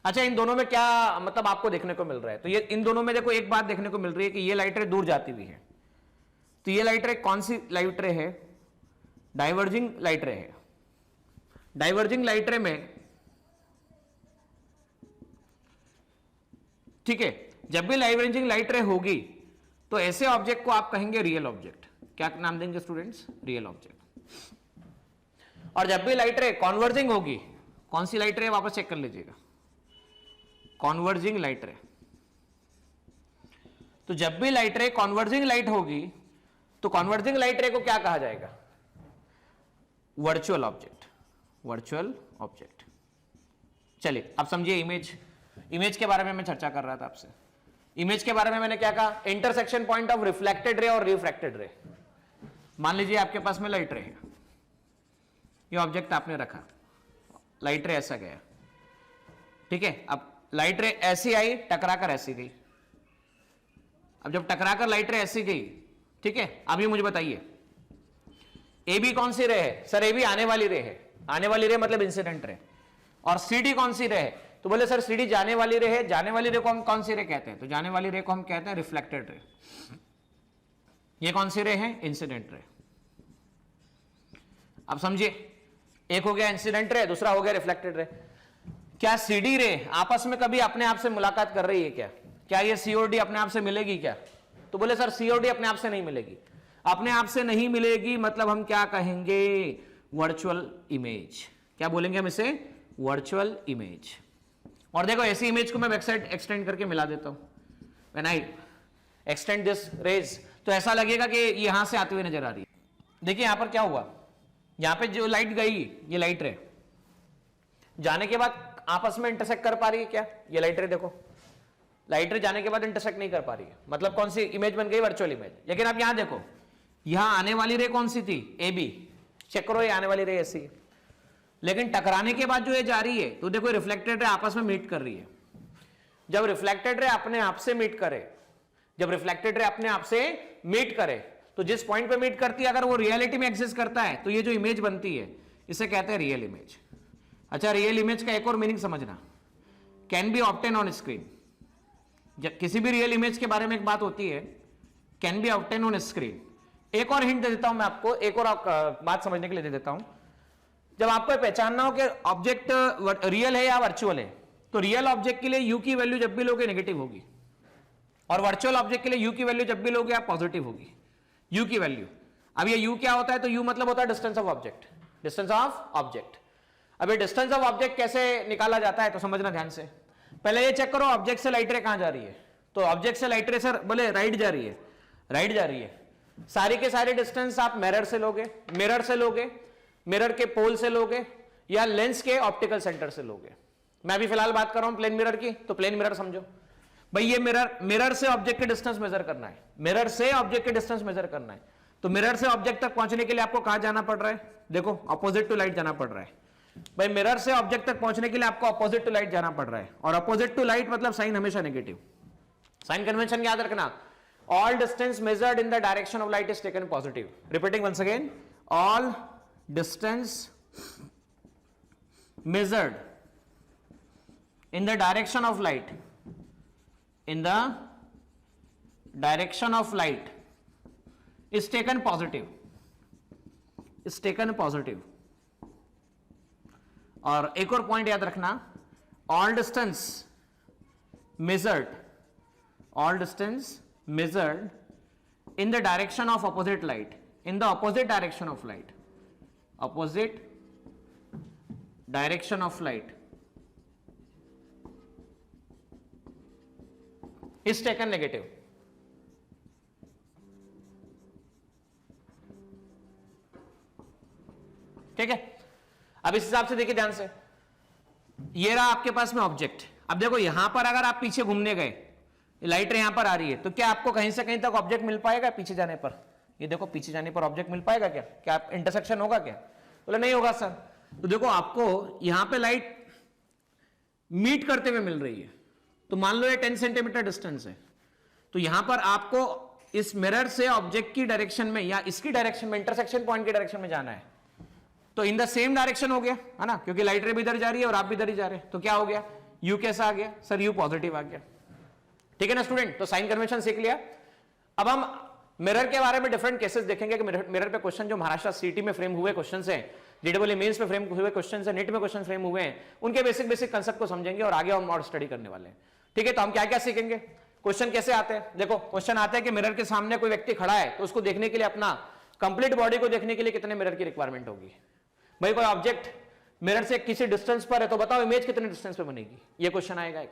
अच्छा, इन दोनों में क्या मतलब आपको देखने को मिल रहा है? तो ये इन दोनों में देखो एक बात देखने को मिल रही है कि ये लाइट रे दूर जाती हुई है। तो ये लाइट रे कौन सी लाइट रे है? डाइवर्जिंग लाइट रे है। डाइवर्जिंग लाइट रे में, ठीक है, जब भी डाइवर्जिंग लाइट रे होगी तो ऐसे ऑब्जेक्ट को आप कहेंगे रियल ऑब्जेक्ट। क्या नाम देंगे स्टूडेंट्स? Real object. और जब भी लाइट रे कॉन्वर्जिंग होगी, कौन सी लाइट रे? वापस चेक कर लीजिएगा, कॉन्वर्जिंग लाइट रे। तो जब भी लाइट रे कॉन्वर्जिंग लाइट होगी तो कॉन्वर्जिंग लाइट रे को क्या कहा जाएगा? Virtual object. Virtual object. चलिए अब समझिए इमेज। इमेज के बारे में मैं चर्चा कर रहा था आपसे। इमेज के बारे में मैंने क्या कहा? Intersection point of reflected ray और रिफ्रैक्टेड रे। मान लीजिए आपके पास में लाइट रे है, ये ऑब्जेक्ट आपने रखा, लाइट रे ऐसा गया, ठीक है, अब लाइट रे ऐसी आई, टकराकर ऐसी गई। अब जब टकराकर लाइट रे ऐसी गई, ठीक है, अब ये मुझे बताइए ए बी कौन सी रे है? सर ए बी आने वाली रे है। आने वाली रे मतलब इंसिडेंट रे। और सी डी कौन सी रे है? तो बोले सर सी डी जाने वाली रे है। जाने वाली रे को हम कौन सी रे कहते हैं? तो जाने वाली रे को हम कहते हैं रिफ्लेक्टेड रे। ये कौन सी रे है? Incident ray. अब समझिए, एक हो गया इंसिडेंट रे, दूसरा हो गया रिफ्लेक्टेड रे। क्या सीडी रे आपस में कभी अपने आप से मुलाकात कर रही है क्या? क्या ये सीओडी अपने आप से मिलेगी क्या? तो बोले सर सीओडी अपने आप से नहीं मिलेगी। अपने आप से नहीं मिलेगी मतलब हम क्या कहेंगे? Virtual image. क्या बोलेंगे हम इसे? Virtual image. और देखो ऐसी इमेज को मैं बैक साइड एक्सटेंड करके मिला देता हूं। When I extend this rays, तो ऐसा लगेगा कि यहां से आती हुई नजर आ रही है। देखिए यहां पर क्या हुआ, यहां पे जो लाइट गई, ये लाइट रे जाने के बाद आपस में इंटरसेक्ट कर पा रही है क्या? ये लाइट रे देखो, लाइट रे जाने के बाद इंटरसेक्ट नहीं कर पा रही है, मतलब कौन सी इमेज बन गई? Virtual image. लेकिन आप यहां देखो, यहां आने वाली रे कौन सी थी? A B. चेक करो, ये आने वाली रे ऐसी है, लेकिन टकराने के बाद जो ये जा रही है, तो देखो रिफ्लेक्टेड रे आपस में मीट कर रही है। जब रिफ्लेक्टेड रे अपने आप से मीट करे, जब रिफ्लेक्टेड रे अपने आप से मीट करे, तो जिस पॉइंट पे मीट करती है, अगर वो रियलिटी में एग्जिस्ट करता है, तो ये जो इमेज बनती है इसे कहते हैं रियल इमेज। अच्छा, रियल इमेज का एक और मीनिंग समझना, can be obtain on screen. जब किसी भी रियल इमेज के बारे में एक बात होती है, can be obtain on screen. एक और हिंट दे देता हूं मैं आपको, एक और बात समझने के लिए दे देता हूं। जब आपको पहचानना हो कि ऑब्जेक्ट रियल है या वर्चुअल है, तो रियल ऑब्जेक्ट के लिए यू की वैल्यू जब भी लोगे नेगेटिव होगी, और वर्चुअल ऑब्जेक्ट के लिए यू की वैल्यू जब भी लोगे आप पॉजिटिव होगी। यू की वैल्यू, अब ये यू क्या होता है? तो यू मतलब होता है distance of object. Distance of object. अब ये डिस्टेंस ऑफ ऑब्जेक्ट कैसे निकाला जाता है तो समझना ध्यान से। पहले ये चेक करो, ऑब्जेक्ट से लाइट रे कहां जा रही है? तो ऑब्जेक्ट से लाइट रे सर बोले राइट जा रही है, राइट जा रही है। सारी के सारे डिस्टेंस आप मिरर से लोगे, मिरर से लोगे, मिरर के पोल से लोगे, या लेंस के ऑप्टिकल सेंटर से लोगे। मैं भी फिलहाल बात कर रहा हूं प्लेन मिरर की, तो प्लेन मिरर समझो भाई, ये मिरर से ऑब्जेक्ट के डिस्टेंस मेजर करना है, मिरर से ऑब्जेक्ट के डिस्टेंस मेजर करना है। तो मिरर से ऑब्जेक्ट तक पहुंचने के लिए आपको कहां जाना पड़ रहा है? देखो अपोजिट टू लाइट जाना पड़ रहा है भाई। मिरर से ऑब्जेक्ट तक पहुंचने के लिए आपको अपोजिट टू लाइट जाना पड़ रहा है, और अपोजिट टू लाइट मतलब साइन हमेशा नेगेटिव। साइन कन्वेंशन याद रखना, all distance measured in the direction of light is taken positive. Repeating once again, all distance measured in the direction of light, in the direction of light is taken positive, is taken positive. और एक और point याद रखना, all distance measured, all distance measured in the direction of opposite light, in the opposite direction of light, opposite direction of light is taken negative. ठीक है, अब इस हिसाब से देखिए ध्यान से, ये रहा आपके पास में ऑब्जेक्ट। अब देखो यहां पर अगर आप पीछे घूमने गए, लाइट यहां पर आ रही है, तो क्या आपको कहीं से कहीं तक ऑब्जेक्ट मिल पाएगा पीछे जाने पर? ये देखो पीछे जाने पर ऑब्जेक्ट मिल पाएगा क्या? क्या इंटरसेक्शन होगा क्या? बोले नहीं होगा सर। तो देखो आपको यहां पे लाइट मीट करते हुए मिल रही है, तो मान लो ये 10 सेंटीमीटर डिस्टेंस है, तो यहां पर आपको इस मिरर से ऑब्जेक्ट की डायरेक्शन में या इसकी डायरेक्शन में, इंटरसेक्शन पॉइंट की डायरेक्शन में जाना है, तो इन द सेम डायरेक्शन हो गया है ना, क्योंकि लाइट रे भी इधर जा रही है और आप भी इधर ही जा रहे हैं, तो क्या हो गया? यू कैसा आ गया सर? यू पॉजिटिव आ गया। ठीक है ना स्टूडेंट, तो साइन कन्वेंशन सीख लिया। अब हम मिरर के बारे में डिफरेंट केसेस देखेंगे कि मिरर पे क्वेश्चन जो महाराष्ट्र सीटी में फ्रेम हुए क्वेश्चन हैं, जेडब्ल्यू मेंस में फ्रेम हुए क्वेश्चन है, नेट में क्वेश्चन फ्रेम हुए हैं, उनके बेसिक कंसेप्ट को समझेंगे और आगे हम और स्टडी करने वाले हैं। ठीक है, तो हम क्या क्या सीखेंगे, क्वेश्चन कैसे आते हैं। देखो क्वेश्चन आते हैं कि मिरर के सामने कोई व्यक्ति खड़ा है, तो उसको देखने के लिए, अपना कंप्लीट बॉडी को देखने के लिए कितने मिरर की रिक्वायरमेंट होगी। भाई कोई ऑब्जेक्ट मिरर से किसी डिस्टेंस पर है, तो बताओ इमेज कितने डिस्टेंस पे बनेगी, ये क्वेश्चन आएगा एक।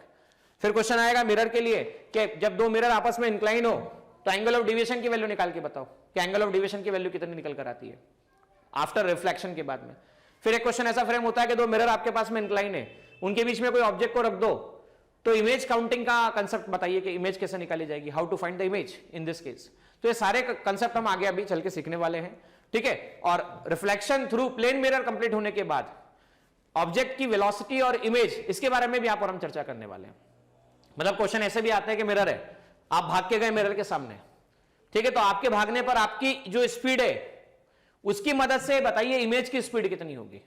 फिर क्वेश्चन आएगा मिरर के लिए कि जब दो मिरर आपस में इंक्लाइन हो तो एंगल ऑफ डिविएशन की वैल्यू निकाल के बताओ कि एंगल ऑफ डिविएशन की वैल्यू कितनी निकल कर आती है आफ्टर रिफ्लेक्शन के बाद में। फिर एक क्वेश्चन ऐसा फ्रेम होता है कि दो मिरर आपके पास में इंक्लाइन है, उनके बीच में कोई ऑब्जेक्ट को रख दो, तो इमेज काउंटिंग का कंसेप्ट बताइए कि इमेज कैसे निकाली जाएगी, how to find the image in this case. तो ये सारे कंसेप्ट हम आगे अभी चल के सीखने वाले हैं। ठीक है, और reflection through plane mirror complete होने के बाद ऑब्जेक्ट की वेलोसिटी और इमेज, इसके बारे में भी आप और हम चर्चा करने वाले हैं। मतलब क्वेश्चन ऐसे भी आते हैं कि मिरर है, आप भाग के गए मिरर के सामने, ठीक है, तो आपके भागने पर आपकी जो स्पीड है उसकी मदद से बताइए इमेज की स्पीड कितनी होगी।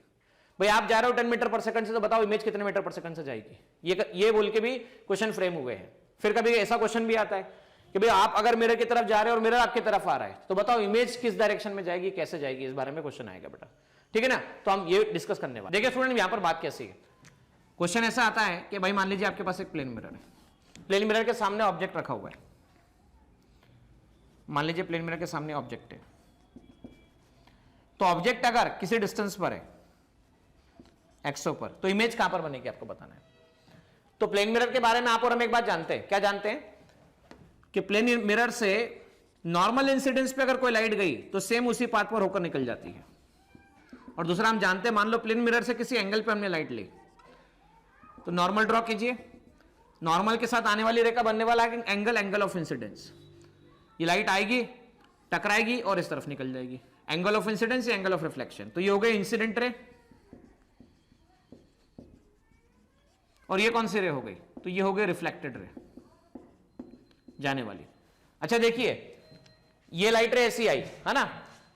भाई आप जा रहे हो 10 मीटर पर सेकंड से, तो बताओ इमेज कितने मीटर पर सेकंड से जाएगी। ये बोल के भी क्वेश्चन फ्रेम हुए हैं। फिर कभी ऐसा क्वेश्चन भी आता है कि भाई आप अगर मिरर की तरफ जा रहे हो और मिरर आपकी तरफ आ रहा है, तो बताओ इमेज किस डायरेक्शन में जाएगी, कैसे जाएगी, इस बारे में क्वेश्चन आएगा बेटा। ठीक है ना, तो हम ये डिस्कस करने वाले। देखिए स्टूडेंट, यहां पर बात कैसी है, क्वेश्चन ऐसा आता है कि भाई मान लीजिए आपके पास एक प्लेन मिरर है, प्लेन मिरर के सामने ऑब्जेक्ट रखा हुआ है, मान लीजिए प्लेन मिरर के सामने ऑब्जेक्ट है, तो ऑब्जेक्ट अगर किसी डिस्टेंस पर है एक्सो पर, तो इमेज कहां पर बनेगी आपको बताना है। तो प्लेन मिरर के बारे में आप और हम एक बात जानते हैं, क्या जानते हैं कि प्लेन मिरर से नॉर्मल इंसिडेंस पे अगर कोई लाइट गई तो सेम उसी पाथ पर होकर निकल जाती है। और दूसरा हम जानते हैं, मान लो प्लेन मिरर से किसी एंगल पे हमने लाइट ली, तो नॉर्मल ड्रॉ कीजिए, नॉर्मल के साथ आने वाली रेखा बनने वाला है एंगल, एंगल ऑफ इंसिडेंस। ये लाइट आएगी, टकराएगी और इस तरफ निकल जाएगी, एंगल ऑफ इंसिडेंस या एंगल ऑफ रिफ्लेक्शन। तो ये हो गए इंसिडेंट रे, और ये कौन सी रे हो गई, तो ये हो गई रिफ्लेक्टेड रे, जाने वाली। अच्छा देखिए, ये लाइट रे ऐसी आई है ना,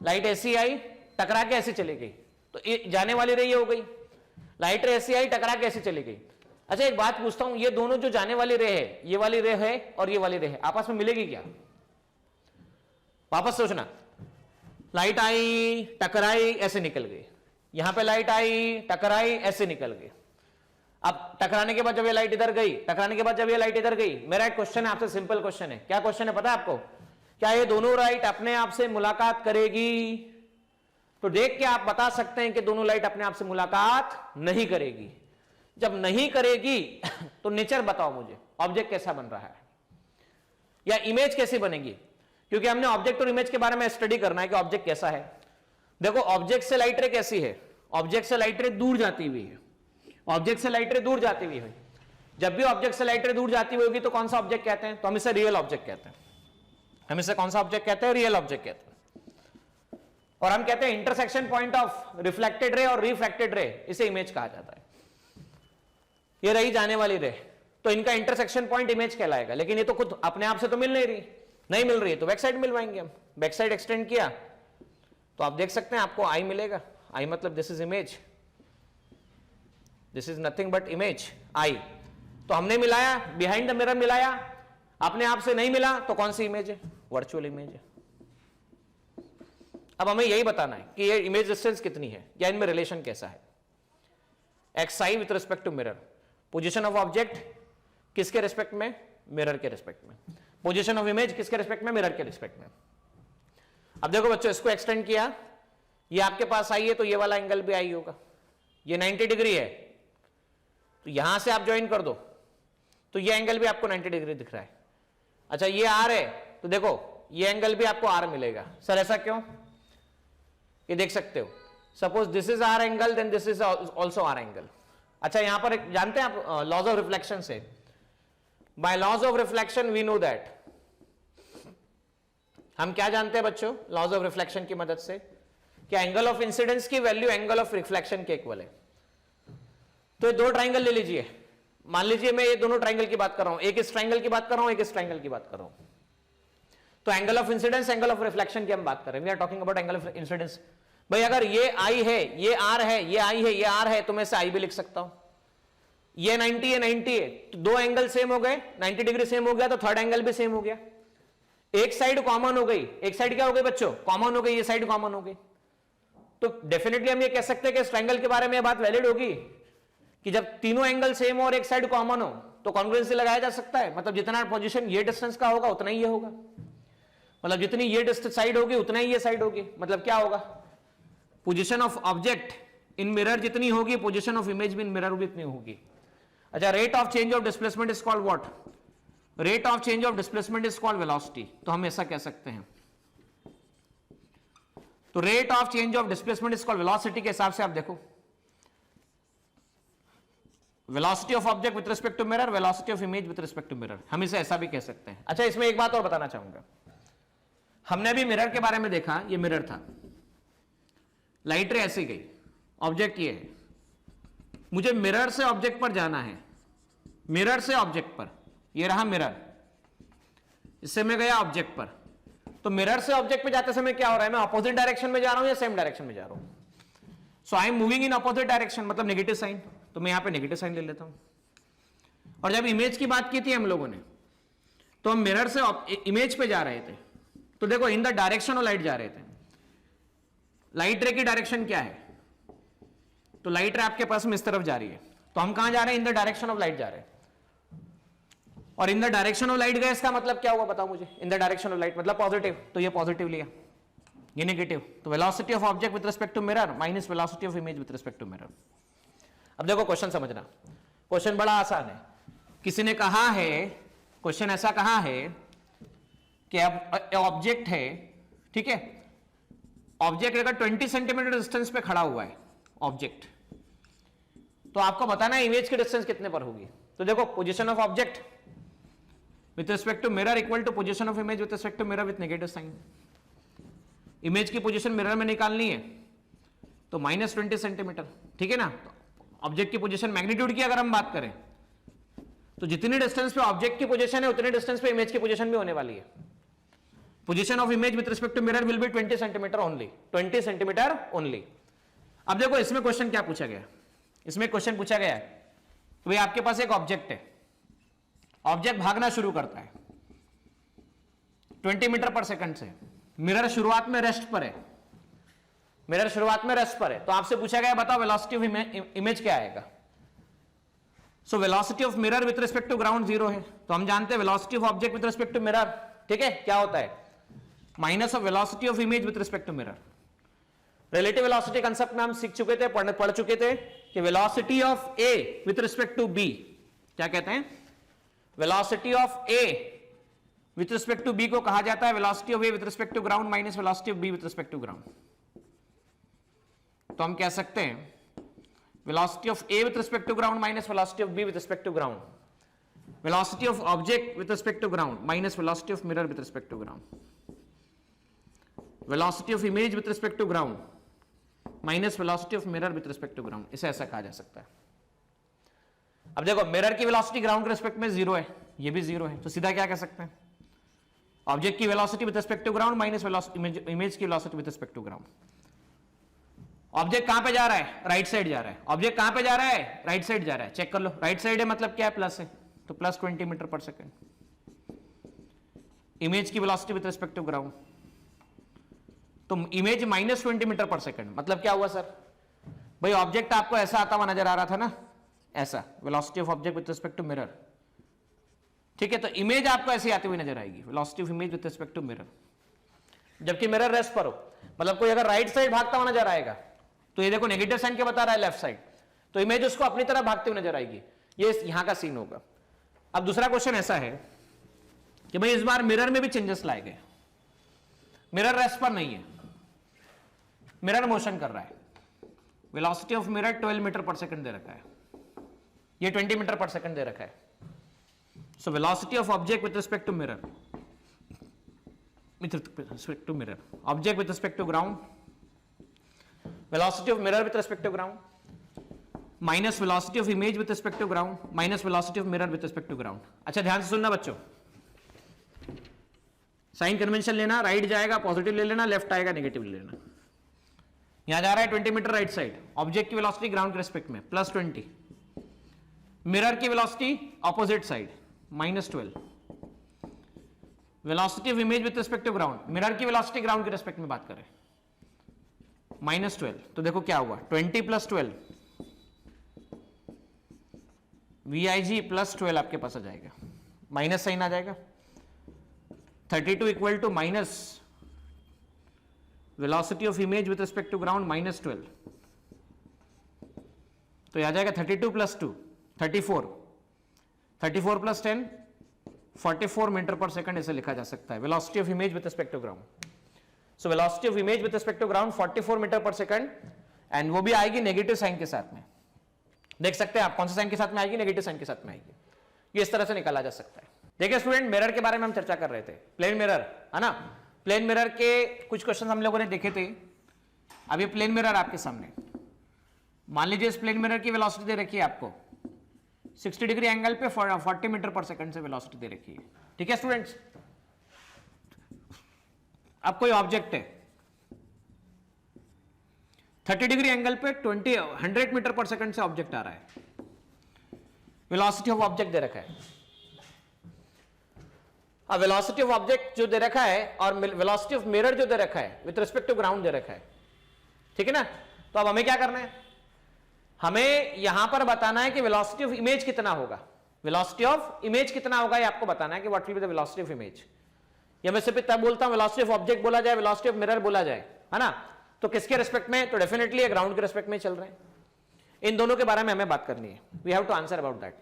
लाइट ऐसी आई, टकरा के ऐसे चली गई, तो जाने वाली रे ये हो गई। लाइट रे ऐसी आई, टकरा के ऐसे चली गई। अच्छा एक बात पूछता हूं, ये दोनों जो जाने वाली रे है, ये वाली रे है और ये वाली रे है, आपस में मिलेगी क्या? वापस सोचना, लाइट आई, टकराई, ऐसे निकल गई, यहां पे लाइट आई, टकराई, ऐसे निकल गई। अब टकराने के बाद जब ये लाइट इधर गई, टकराने के बाद जब ये लाइट इधर गई, मेरा एक क्वेश्चन है आपसे, सिंपल क्वेश्चन है, क्या क्वेश्चन है पता है आपको? क्या ये दोनों लाइट अपने आप से मुलाकात करेगी? तो देख के आप बता सकते हैं कि दोनों लाइट अपने आप से मुलाकात नहीं करेगी। जब नहीं करेगी तो नेचर बताओ मुझे, ऑब्जेक्ट कैसा बन रहा है या इमेज कैसी बनेगी, क्योंकि हमने ऑब्जेक्ट और इमेज के बारे में स्टडी करना है कि ऑब्जेक्ट कैसा है। देखो ऑब्जेक्ट से लाइट रे कैसी है, ऑब्जेक्ट से लाइट रे दूर जाती हुई है, ऑब्जेक्ट से लाइट रे दूर जाती हुई है। जब भी ऑब्जेक्ट से लाइट रे दूर जाती हुई होगी तो कौन सा ऑब्जेक्ट कहते हैं? तो हम इसे रियल ऑब्जेक्ट कहते हैं। हम इसे कौन सा ऑब्जेक्ट कहते हैं? रियल ऑब्जेक्ट कहते हैं। और हम कहते हैं intersection point of reflected ray और रिफ्रैक्टेड रे, इसे इमेज कहा जाता है। ये रही जाने वाली रे, तो इनका इंटरसेक्शन पॉइंट इमेज कहलाएगा। लेकिन ये तो खुद अपने आप से तो मिल नहीं मिल रही है, तो बैक साइड मिलवाएंगे हम। बैक साइड एक्सटेंड किया तो आप देख सकते हैं आपको आई मिलेगा। आई मतलब this is image, this is nothing but image, I. तो हमने मिलाया, बिहाइंड द मिरर मिलाया, अपने आप से नहीं मिला, तो कौन सी इमेज है? वर्चुअल इमेज है। अब हमें यही बताना है कि ये इमेज डिस्टेंस कितनी है या इनमें रिलेशन कैसा है। X I with respect to mirror, position of object, किसके रिस्पेक्ट में? मिरर के रिस्पेक्ट में। पोजीशन ऑफ इमेज किसके रिस्पेक्ट में? मिरर के रिस्पेक्ट में। अब देखो बच्चों, इसको एक्सटेंड किया, ये आपके पास आई है तो ये वाला एंगल भी आई होगा, ये 90 डिग्री है, तो यहां से आप ज्वाइन कर दो तो ये एंगल भी आपको 90 डिग्री दिख रहा है। अच्छा ये आर है तो देखो ये एंगल भी आपको आर मिलेगा। सर ऐसा क्यों? ये देख सकते हो, suppose this is R angle, then this is also R angle. अच्छा यहां पर जानते हैं आप लॉज ऑफ रिफ्लेक्शन से, by laws of reflection we know that, हम क्या जानते हैं बच्चों लॉज ऑफ रिफ्लेक्शन की मदद से, कि एंगल ऑफ इंसिडेंस की वैल्यू एंगल ऑफ रिफ्लेक्शन के इक्वल है। तो ये दो ट्राइंगल ले लीजिए, मान लीजिए मैं ये दोनों ट्राइंगल की बात कर रहा हूं, एक इस ट्राइंगल की बात कर रहा हूं, एक इस ट्राइंगल की बात कर रहा हूं, तो angle of incidence angle of reflection की हम बात कर रहे हैं, we are talking about angle of incidence. भाई अगर ये आई है, ये आर है, ये आई है, ये आर है, तो मैं इसे आई भी लिख सकता हूं। ये 90 है, 90 है, तो दो एंगल सेम हो गए, 90 डिग्री सेम हो गया तो थर्ड एंगल भी सेम हो गया। एक साइड कॉमन हो गई, एक साइड क्या हो गई बच्चों? कॉमन हो गई, ये साइड कॉमन हो गई। तो डेफिनेटली हम ये कह सकते हैं कि इस ट्रायंगल के बारे में बात वैलिड होगी कि जब तीनों एंगल सेम हो और एक साइड कॉमन हो तो कॉन्ग्रुएंसी लगाया जा सकता है। मतलब जितना पोजीशन ये डिस्टेंस का होगा उतना ही ये होगा, मतलब जितनी ये डिस्टेंस साइड होगी उतना ही ये साइड होगी। मतलब क्या होगा? Position of object in mirror जितनी होगी, पोजीशन ऑफ इमेज भी इन मिरर भी इतनी होगी। अच्छा, rate of change of displacement is called what? Rate of change of displacement is called velocity. तो हम ऐसा कह सकते हैं, तो rate of change of displacement is called velocity के हिसाब से आप देखो, velocity of object with respect to mirror, velocity of image with respect to mirror, हम इसे ऐसा भी कह सकते हैं। अच्छा इसमें एक बात और बताना चाहूंगा, हमने अभी मिरर के बारे में देखा, ये मिरर था, लाइट रे ऐसे गई, ऑब्जेक्ट ये है, मुझे मिरर से ऑब्जेक्ट पर जाना है, मिरर से ऑब्जेक्ट पर, ये रहा मिरर, इससे मैं गया ऑब्जेक्ट पर, तो मिरर से ऑब्जेक्ट पे जाते समय क्या हो रहा है? मैं अपोजिट डायरेक्शन में जा रहा हूं या सेम डायरेक्शन में जा रहा हूं? So I am moving in opposite direction, मतलब नेगेटिव साइन, तो मैं यहां पे नेगेटिव साइन ले लेता हूं। और जब इमेज की बात की थी हम लोगों ने, तो हम मिरर से इमेज पे जा रहे थे, तो देखो इन द डायरेक्शन ऑफ लाइट जा रहे थे। लाइट रे की डायरेक्शन क्या है? तो लाइट रे आपके पास में इस तरफ जा रही है, तो हम कहां जा रहे हैं? In the direction of light जा रहे हैं। और in the direction of light गए, इसका मतलब क्या हुआ बताओ मुझे? In the direction of light मतलब पॉजिटिव, तो ये पॉजिटिव लिया, ये नेगेटिव, तो velocity of object with respect to mirror minus velocity of image with respect to mirror. अब देखो क्वेश्चन समझना, क्वेश्चन बड़ा आसान है। किसी ने कहा है, क्वेश्चन ऐसा कहा है कि अब ऑब्जेक्ट है, ठीक है, ऑब्जेक्ट अगर 20 सेंटीमीटर डिस्टेंस पे खड़ा हुआ है ऑब्जेक्ट, तो आपको बताना है इमेज की डिस्टेंस कितने पर होगी। तो देखो position of object with respect to mirror equal to position of image with respect to mirror with negative sign. Image की पोजीशन मिरर में निकालनी है तो -20 सेंटीमीटर, ठीक है ना। ऑब्जेक्ट की पोजीशन मैग्नीट्यूड की अगर हम बात करें तो जितनी डिस्टेंस पे ऑब्जेक्ट की पोजीशन है उतनी डिस्टेंस पे इमेज की पोजीशन भी होने वाली है। Position of image with respect to mirror will be 20 centimetre only, 20 centimetre only. अब देखो इसमें क्वेश्चन क्या पूछा गया, इसमें क्वेश्चन पूछा गया है भाई आपके पास एक ऑब्जेक्ट है, ऑब्जेक्ट भागना शुरू करता है 20 मीटर पर सेकंड से, मिरर शुरुआत में रेस्ट पर है, मिरर शुरुआत में रेस्ट पर है, तो आपसे पूछा गया बताओ वेलोसिटी ऑफ इमेज क्या आएगा। So velocity of mirror with respect to ground 0 है, तो हम जानते हैं velocity of object with respect to mirror, ठीक है, क्या होता है? Minus of velocity of image with respect to mirror. Relative velocity concept में हम सीख चुके थे, पढ़ चुके थे कि velocity of A with respect to B क्या कहते हैं? Velocity of A with respect to B को कहा जाता है velocity of A with respect to ground minus velocity of B with respect to ground. तो हम कह सकते हैं velocity of A with respect to ground minus velocity of B with respect to ground, velocity of object with respect to ground minus velocity of mirror with respect to ground, velocity of image with respect to ground minus velocity of mirror with respect to ground, इसे ऐसा कहा जा सकता है। अब देखो mirror की velocity ground के रिस्पेक्ट में 0 है, ये भी 0 है, तो सीधा क्या कह सकते हैं? ऑब्जेक्ट की velocity with respect to ground minus image की velocity with respect to ground. Object कहां पे जा रहा है? राइट साइड जा रहा है। ऑब्जेक्ट कहां पे जा रहा है? राइट साइड जा रहा है, चेक कर लो, राइट साइड है मतलब क्या है? प्लस है, तो plus 20 metre per second. Image की velocity with respect to ground, तो इमेज -20 मीटर पर सेकंड, मतलब क्या हुआ सर? भाई ऑब्जेक्ट आपको ऐसा आता हुआ नजर आ रहा था ना, ऐसा velocity of object with respect to mirror ठीक है, तो इमेज आपको ऐसी आती हुई नजर आएगी, velocity of image with respect to mirror, जबकि मिरर रेस्ट पर हो। मतलब कोई अगर राइट साइड भागता हुआ नजर आएगा तो ये देखो नेगेटिव साइन क्या बता रहा है, लेफ्ट साइड, तो इमेज उसको अपनी तरफ भागते हुए नजर आएगी। ये यहां का सीन होगा। अब दूसरा क्वेश्चन ऐसा है कि भाई इस बार मिरर में भी चेंजेस लाए गए, मिरर रेस्ट पर नहीं है, मिरर मोशन कर रहा है। Velocity of mirror 12 metre per second दे रखा है, ये 20 मीटर पर सेकंड दे रखा है। So velocity of object with respect to mirror, object with respect to ground, velocity of mirror with respect to ground minus velocity of image with respect to ground minus velocity of mirror with respect to ground. अच्छा ध्यान से सुनना बच्चों, sign convention लेना, right जाएगा positive ले लेना, left आएगा नेगेटिव ले लेना। यहां जा रहा है 20 मीटर राइट साइड, ऑब्जेक्ट की वेलोसिटी ग्राउंड के रिस्पेक्ट में +20, मिरर की velocity opposite side -12, velocity of image with respect to ground, mirror की वेलोसिटी ग्राउंड के रिस्पेक्ट में बात करें -12, तो देखो क्या हुआ 20 + 12 VIG +12 आपके पास आ जाएगा, माइनस साइन आ जाएगा, 32 equal to minus velocity of image with respect to ground -12, तो यह आ जाएगा 32 + 2 34, 34 + 10 44 मीटर पर सेकंड ऐसे लिखा जा सकता है, velocity of image with respect to ground. So velocity of image with respect to ground 44 metre per second, and वो भी आएगी नेगेटिव साइन के साथ में। देख सकते हैं आप कौन से साइन के साथ में आएगी, नेगेटिव साइन के साथ में आएगी। ये इस तरह से निकाला जा सकता है। देखिए स्टूडेंट, मिरर के बारे में हम चर्चा कर रहे थे, प्लेन मिरर है ना। प्लेन मिरर के कुछ क्वेश्चन हम लोगों ने देखे थे। अब ये प्लेन मिरर आपके सामने, मान लीजिए इस प्लेन मिरर की वेलोसिटी दे रखी है आपको 60 डिग्री एंगल पे 40 मीटर पर सेकंड से वेलोसिटी दे रखी है। ठीक है स्टूडेंट्स, अब कोई ऑब्जेक्ट है 30 डिग्री एंगल पे 100 मीटर पर सेकंड से ऑब्जेक्ट आ रहा है, वेलोसिटी ऑफ ऑब्जेक्ट दे रखा है। अब वेलोसिटी ऑफ ऑब्जेक्ट जो दे रखा है और वेलोसिटी ऑफ मिरर जो दे रखा है विद रिस्पेक्ट टू ग्राउंड दे रखा है, ठीक है ना। तो अब हमें क्या करना है, हमें यहां पर बताना है कि वेलोसिटी ऑफ इमेज कितना होगा, वेलोसिटी ऑफ इमेज कितना होगा, ये आपको बताना है कि what will be the velocity of image. या मैं सिर्फ तब बोलता हूं वेलोसिटी ऑफ ऑब्जेक्ट बोला जाए, वेलोसिटी ऑफ मिरर बोला जाए, है ना, तो किसके रिस्पेक्ट में, तो डेफिनेटली ग्राउंड के रिस्पेक्ट में चल रहे हैं। इन दोनों के बारे में हमें बात करनी है, we have to answer about that.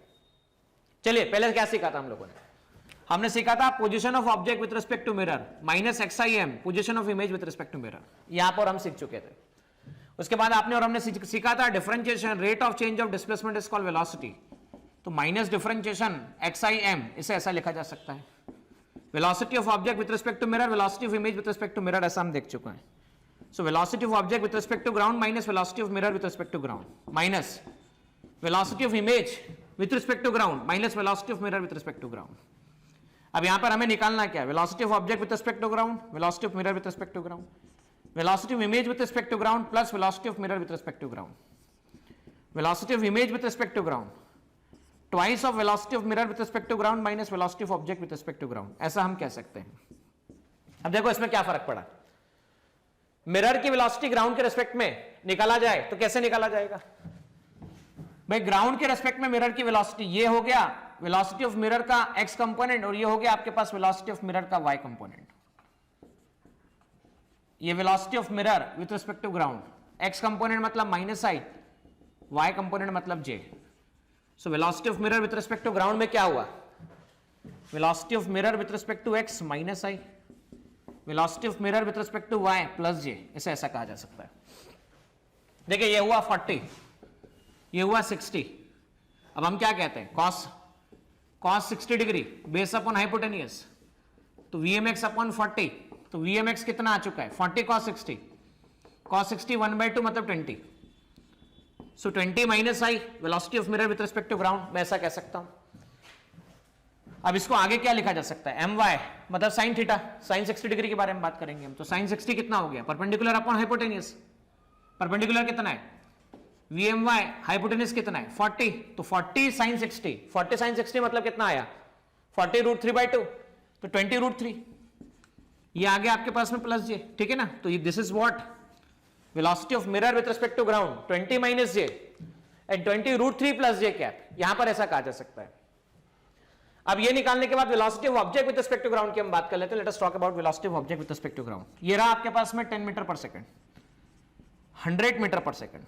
चलिए पहले क्या सीखा था हम लोगों ने, हमने सीखा था position of object with respect to mirror -XIM, position of image with respect to mirror, यहां पर हम सीख चुके थे। उसके बाद आपने और हमने सीखा था differentiation, rate of change of displacement is called velocity, तो माइनस डिफरेंशिएशन XIM, इसे ऐसा लिखा जा सकता है। Velocity of object with respect to mirror, velocity of image with respect to mirror, ऐसा हम देख चुके हैं। So velocity of object with respect to ground minus velocity of mirror with respect to ground minus velocity of image with respect to ground minus velocity of mirror with respect to ground. अब यहां पर हमें निकालना क्या है, velocity of object with respect to ground, velocity of mirror with respect to ground, velocity of image with respect to ground plus velocity of mirror with respect to ground, velocity of image with respect to ground twice of velocity of mirror with respect to ground minus velocity of object with respect to ground, ऐसा हम कह सकते हैं। अब देखो इसमें क्या फर्क पड़ा, मिरर की वेलोसिटी ग्राउंड के रिस्पेक्ट में निकाला जाए तो कैसे निकाला जाएगा भाई, ग्राउंड के रिस्पेक्ट में मिरर की वेलोसिटी, ये हो गया वेलोसिटी ऑफ मिरर का x कंपोनेंट और ये हो गया आपके पास वेलोसिटी ऑफ मिरर का y कंपोनेंट। ये velocity of mirror with respect to ground, x component मतलब -i, y कंपोनेंट मतलब j। So velocity of mirror with respect to ground में क्या हुआ, velocity of mirror with respect to x -i, velocity of mirror with respect to y +j, इसे ऐसा कहा जा सकता है। देखिए ये हुआ 40, ये हुआ 60। अब हम क्या कहते हैं, cos 60 degree base upon hypotenuse, तो VMX अपॉन 40, तो VMX कितना आ चुका है 40 cos 60, cos 60 1/2 मतलब 20, so 20 -i velocity of mirror with respect to ground, मैं ऐसा कह सकता हूं। अब इसको आगे क्या लिखा जा सकता है, my मतलब sin थीटा, sin 60 डिग्री के बारे में बात करेंगे हम, तो sin 60 कितना हो गया, परपेंडिकुलर अपॉन हाइपोटेनियस, परपेंडिकुलर कितना है VMY, हाइपोटेनियस कितना है 40, तो 40 sin 60, 40 sin 60 मतलब कितना आया 40 √3/2, तो 20 √3, ये आ गया आपके पास में +j, ठीक है ना। तो this is what velocity of mirror with respect to ground 20 - j and 20 √3 + j cap, यहां पर ऐसा कहा जा सकता है। अब ये निकालने के बाद velocity of object with respect to ground की हम बात कर लेते हैं। Let us talk about velocity of object with respect to ground. ये रहा आपके पास में 10 metre per second, 100 metre per second.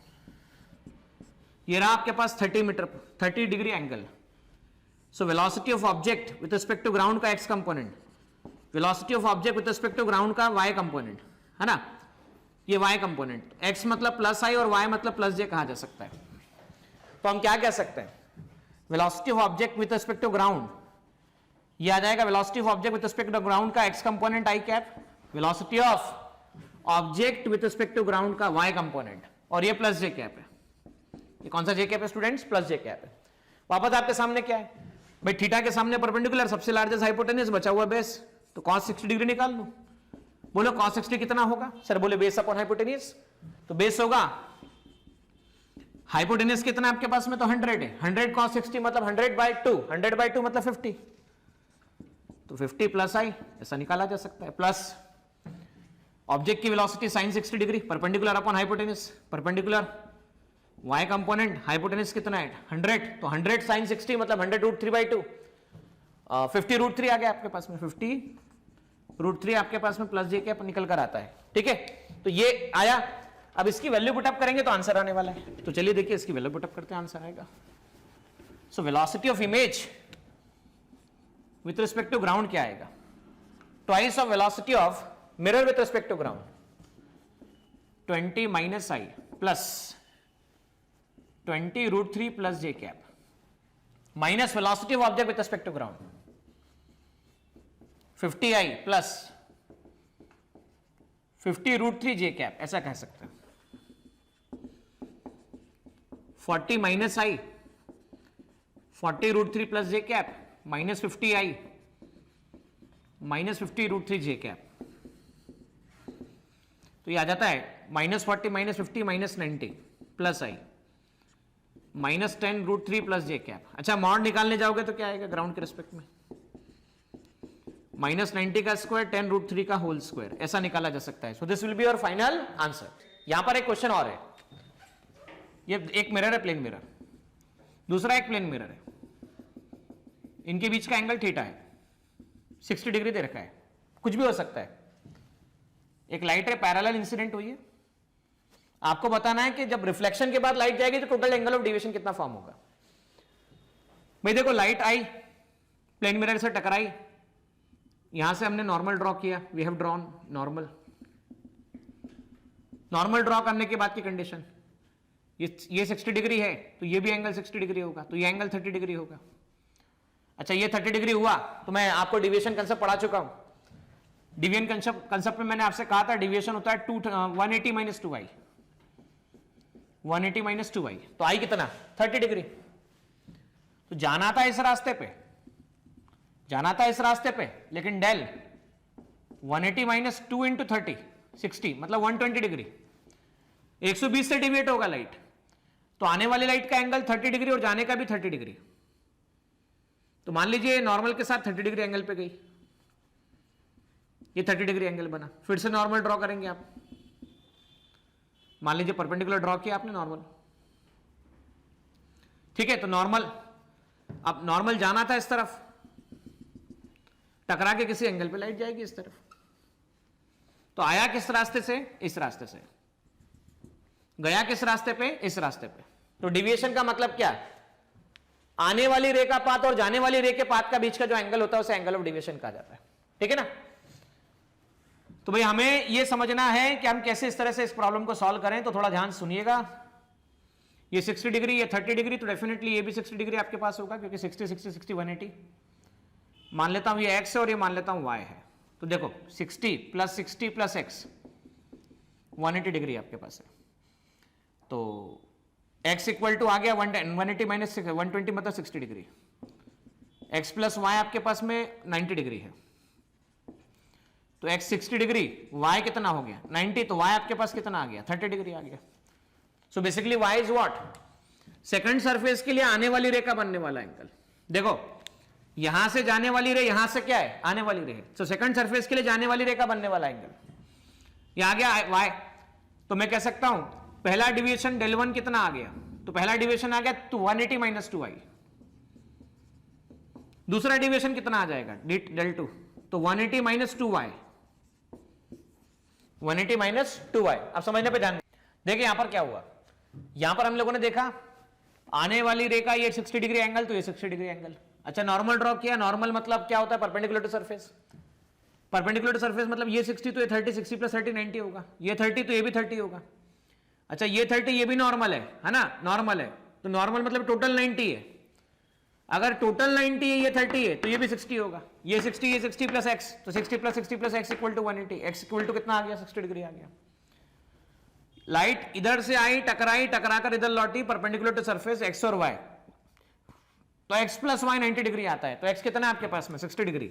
ये रहा आपके पास 30 degree angle. So velocity of object with respect to ground का x component, velocity of object with respect to ground का वाई कंपोनेंट, है ना, ये वाई कंपोनेंट। एक्स मतलब प्लस आई और वाई मतलब प्लस जे कहा जा सकता है। तो हम क्या कह सकते हैं, velocity of object with respect to ground ये आ जाएगा velocity of object with respect to ground का x component i cap, velocity of object with respect to ground का वाई कंपोनेंट, और ये प्लस जे कैप है। ये कौन सा जे कैप है स्टूडेंट्स, प्लस जे कैप है। वापस आपके सामने क्या है भाई, थीटा के सामने परपेंडिकुलर सबसे लार्जेस्ट हाइपोटेनस बचा हुआ बेस, तो cos 60 डिग्री निकाल लो। बोलो cos 60 कितना होगा सर, बोले बेस अपॉन हाइपोटेनस, तो बेस होगा हाइपोटेनस कितना आपके पास में, तो 100 है। 100 cos 60 मतलब 100/2, 100/2 मतलब 50, तो 50 प्लस आई ऐसा निकाला जा सकता है, प्लस ऑब्जेक्ट की velocity sin 60 degree perpendicular upon hypotenuse, perpendicular y component hypotenuse कितना है 100, तो 100 sin 60 मतलब 100√3/2, 50√3 आ गया आपके पास में, 50√3 आपके पास में प्लस जे कैप निकल कर आता है। ठीक है, तो ये आया। अब इसकी वैल्यू पुटअप करेंगे तो आंसर आने वाला है। तो चलिए देखिए इसकी वैल्यू पुटअप करते हैं, आंसर आएगा। So velocity of image with respect to ground क्या आएगा, twice of velocity of mirror with respect to ground, 20 minus I plus 20√3 plus J cap minus velocity of object with respect to ground 50i plus 50√3 J cap, ऐसा कह सकते हैं। 40 minus I 40√3 plus J cap minus 50i minus 50√3 J cap, तो ये आ जाता है -40 minus 50 minus 90 plus आई minus 10√3 plus जे cap. अच्छा मॉड निकालने जाओगे तो क्या आएगा ग्राउंड के रिस्पेक्ट में, -90 का स्क्वायर 10√3 का होल स्क्वायर, ऐसा निकाला जा सकता है। So this will be your final answer. यहां पर एक क्वेश्चन और है, ये एक मिरर है, प्लेन मिरर, दूसरा एक प्लेन मिरर है, इनके बीच का एंगल थीटा है, 60 डिग्री दे रखा है, कुछ भी हो सकता है। एक लाइट है, पैरेलल इंसिडेंट हुई है, आपको बताना है कि जब रिफ्लेक्शन के बाद लाइट जाएगी तो टोटल एंगल ऑफ डेविएशन कितना फॉर्म होगा। भाई देखो लाइट आई, प्लेन मिरर से टकराई, यहां से हमने नॉर्मल ड्रॉ किया, we have drawn normal. Normal draw करने के बाद की कंडीशन, ये 60 डिग्री है तो ये भी एंगल 60 डिग्री होगा, तो ये एंगल 30 डिग्री होगा। अच्छा ये 30 डिग्री हुआ तो मैं आपको डिविएशन कंसेप्ट पढ़ा चुका हूं। डिविएशन कंसेप्ट में मैंने आपसे कहा था डिविएशन होता है 180 माइनस 2i, 180 माइनस 2i, तो आई कितना 30 डिग्री। तो जाना था इस रास्ते पे, जाना था इस रास्ते पे, लेकिन डेल 180 माइनस 2 इंटू 30 60 मतलब 120 डिग्री, 120 से डिविएट होगा लाइट, तो आने वाली लाइट का एंगल 30 डिग्री और जाने का भी 30 डिग्री। तो मान लीजिए नॉर्मल के साथ 30 डिग्री एंगल पे गई, ये 30 डिग्री एंगल बना, फिर से नॉर्मल ड्रॉ करेंगे आप। मान लीजिए परपेंडिकुलर ड्रॉ किया आपने नॉर्मल, ठीक है, तो नॉर्मल, अब नॉर्मल जाना था इस तरफ, टकरा के किसी एंगल पे लाइट जाएगी इस तरफ, तो आया किस रास्ते से, इस रास्ते से, गया किस रास्ते पे, इस रास्ते पे। तो डिविएशन का मतलब क्या, आने वाली रे का पाथ और जाने वाली रे के पाथ का बीच का जो एंगल होता है उसे एंगल ऑफ डिविएशन कहा जाता है। ठीक है ना। तो भाई हमें यह समझना है कि हम कैसे इस तरह से इस प्रॉब्लम को सॉल्व करें, तो थोड़ा ध्यान सुनिएगा। ये 60 डिग्री, ये 30 डिग्री, तो डेफिनेटली ये भी 60 डिग्री आपके पास होगा, क्योंकि 60 60 60 180 मान लेता हूं ये x है और ये मान लेता हूं y है। तो देखो 60 प्लस 60 प्लस x 180 डिग्री आपके पास है, तो x इक्वल टू आ गया 180 माइनस 120 मतलब 60 डिग्री, x प्लस y आपके पास में 90 डिग्री है, तो x 60 डिग्री, y कितना हो गया 90, तो y आपके पास कितना आ गया 30 डिग्री आ गया। So basically y is what, second surface के लिए आने वाली रे का बनने वाला एंगल। देखो यहां से जाने वाली रे, यहां से क्या है आने वाली रे है, तो सेकंड सरफेस के लिए जाने वाली रे का बनने वाला एंगल, ये आ गया y। तो मैं कह सकता हूं पहला डिविएशन del 1 कितना आ गया, तो पहला डिविएशन आ गया 180 माइनस 2i, दूसरा डेविएशन कितना आ जाएगा, डेल टू, तो 180 माइनस 2y, 180 माइनस 2y। अब समझने पे ध्यान देखिए यहां पर क्या हुआ, यहां पर हम लोगों ने देखा आने वाली रेखा ये 60 डिग्री एंगल, तो ये 60 डिग्री एंगल। अच्छा नॉर्मल ड्रॉ किया, नॉर्मल मतलब क्या होता है, perpendicular to surface, perpendicular to surface मतलब ये 60 तो ये 30, 60 प्लस 30 90 होगा, ये 30 तो ये भी 30 होगा। अच्छा ये 30 ये भी नॉर्मल है ना, नॉर्मल है, तो नॉर्मल मतलब टोटल 90 है, अगर टोटल 90 है ये 30 है तो ये भी 60 होगा, ये 60 ये 60 प्लस एक्स, तो 60 plus X equal to 180, X equal to कितना आ गया, 60 डिग्री आ गया। लाइट इधर से आई, टकराई, टकराकर इधर लौटी, परपेंडिकुलर टू सरफेस एक्स और वाई, तो एक्स प्लस वाई 90 डिग्री आता है, तो एक्स कितना है आपके पास में 60 डिग्री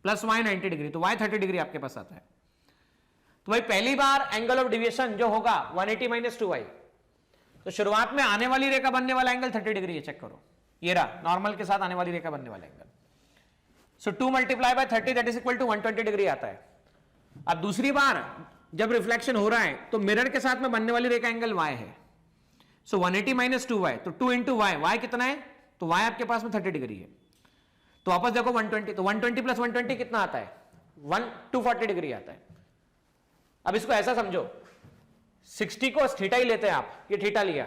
प्लस वाई 90 डिग्री, तो वाई 30 डिग्री आपके पास आता है। तो भाई पहली बार एंगल ऑफ डिविएशन जो होगा 180 माइनस 2y, तो शुरुआत में आने वाली रेखा बनने वाला एंगल 30 डिग्री है, चेक करो ये रहा नॉर्मल के साथ आने वाली रेखा बनने वाला angle, so 2 multiply by 30 that is equal to 120 degree आता है। अब दूसरी बार जब रिफ्लेक्शन हो रहा है तो मिरर के साथ में बनने वाली रेखा एंगल y है, सो 180 माइनस 2y, तो 2 इंटू वाई, वाई कितना है, तो y आपके पास में 30 डिग्री है, तो वापस देखो 120, तो 120 प्लस 120 कितना आता है, 240 डिग्री आता है। अब इसको ऐसा समझो 60 को थीटा ही लेते हैं आप, ये थीटा लिया,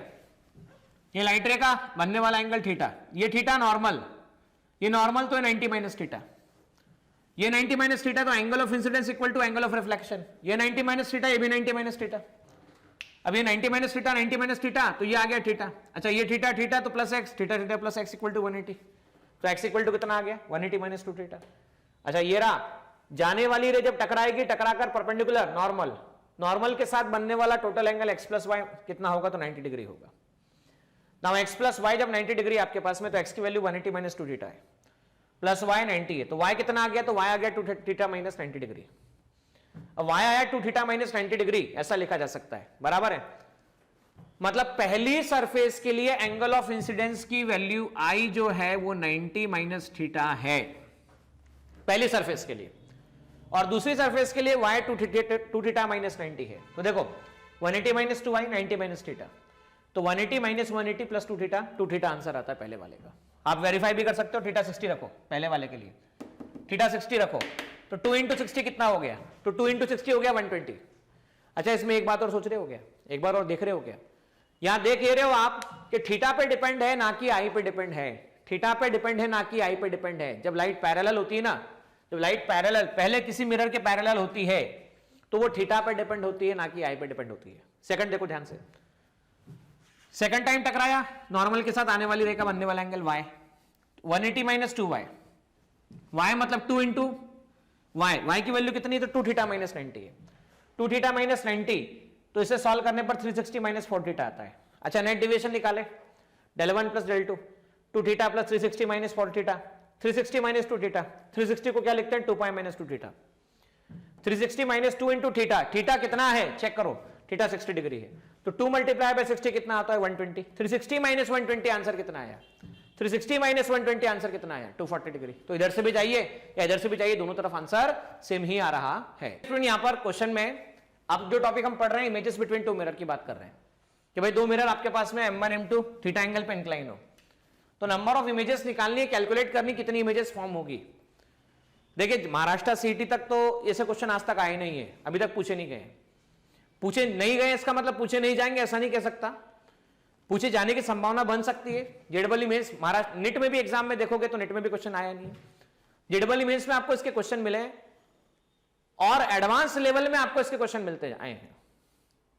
ये लाइट रेखा बनने वाला एंगल थीटा, ये थीटा नॉर्मल, ये नॉर्मल तो 90 माइनस थीटा, ये 90 माइनस थीटा, तो angle of incidence equal to angle of reflection, ये 90 माइनस थीटा, ये भी 90 माइनस थीटा। अब ये 90 माइनस थीटा 90 माइनस थीटा, तो ये आ गया थीटा। अच्छा ये थीटा थीटा तो plus X, theta theta plus X equal to 180, तो एक्स इक्वल टू कितना आ गया 180 माइनस 2 थीटा। अच्छा ये रहा जाने वाली रे जब टकराएगी, टकराकर परपेंडिकुलर नॉर्मल, नॉर्मल के साथ बनने वाला total angle X plus Y कितना होगा, तो 90 डिग्री होगा। नाउ एक्स प्लस वाई जब 90 डिग्री आपके पास में, तो एक्स की वैल्यू 180 माइनस 2 थीटा है, प्लस वाई 90 है, तो वाई कितना आ गया, तो वाई आ गया 2 थीटा माइनस 90 डिग्री। अब वाई आया 2 थीटा माइनस 90 डिग्री, ऐसा लिखा जा सकता है, बराबर है। मतलब पहली सरफेस के लिए एंगल ऑफ इंसिडेंस की वैल्यू आई जो है वो 90 माइनस थीटा है पहली सरफेस के लिए, और दूसरी सरफेस के लिए y 2 थीटा माइनस 90 है। तो देखो 180 माइनस 2y 90 माइनस थीटा, तो 180 माइनस 180 प्लस 2 थीटा आंसर आता है पहले वाले का। आप वेरीफाई भी कर सकते हो, थीटा 60 रखो पहले वाले के लिए, थीटा 60 रखो, तो 2 इंटू 60 कितना हो गया, तो 2 इंटू 60 हो गया 120। अच्छा इसमें एक बात और सोच रहे हो क्या, एक बार और देख रहे हो क्या, यहां देख रहे हो आप कि थीटा पे डिपेंड है ना कि आई पे डिपेंड है, थीटा पे डिपेंड है ना कि आई पे डिपेंड है। जब लाइट पैरेलल होती है ना, जब लाइट पैरेलल पहले किसी मिरर के पैरेलल होती है तो वो थीटा पे डिपेंड होती है ना कि आई पे डिपेंड होती है। सेकंड देखो ध्यान से, सेकंड टाइम टकराया, नॉर्मल के साथ आने वाली रेखा बनने वाला angle y, 180 minus 2y, y मतलब 2 इंटू वाई, वाई की वैल्यू कितनी है, तो 2 थीटा माइनस 90 है, 2 थीटा माइनस 90, तो इसे सॉल्व करने पर 360 माइनस 4 थीटा आता है। अच्छा नेट डिविएशन निकाले, del 1 plus del 2, 2 theta plus 360 minus 4 theta, 360 minus 2 theta, 360 को क्या लिखते हैं 2 pi minus 2 theta, 360 minus 2 into theta, theta कितना है चेक करो, थीटा 60 डिग्री है, तो 2 मल्टीप्लाई बाय 60 कितना आता है 120, 360 माइनस 120 आंसर कितना आया, 360 माइनस 120 आंसर कितना आया 240 डिग्री। तो इधर से भी जाइए या इधर से भी जाइए, दोनों तरफ आंसर सेम ही आ रहा है। यहां पर क्वेश्चन में अब जो टॉपिक हम पढ़ रहे हैं इमेजेस बिटवीन टू मिरर की बात कर रहे हैं कि भाई दो मिरर आपके पास में M1 M2 थीटा एंगल पे इंक्लाइन हो, तो नंबर ऑफ इमेजेस निकालनी है, कैलकुलेट करनी कितनी इमेजेस फॉर्म होगी। देखिए महाराष्ट्र सीईटी तक तो ऐसे क्वेश्चन आज तक आए नहीं है, अभी तक पूछे नहीं गए, पूछे नहीं गए इसका मतलब पूछे नहीं जाएंगे ऐसा नहीं कह सकता, पूछे जाने की संभावना बन सकती है। जेडबल मेंस महाराष्ट्र नेट में भी एग्जाम में देखोगे तो नेट में भी क्वेश्चन आया नहीं है, जेडबल मेंस में आपको इसके क्वेश्चन मिले और एडवांस लेवल में आपको इसके क्वेश्चन मिलते आए हैं,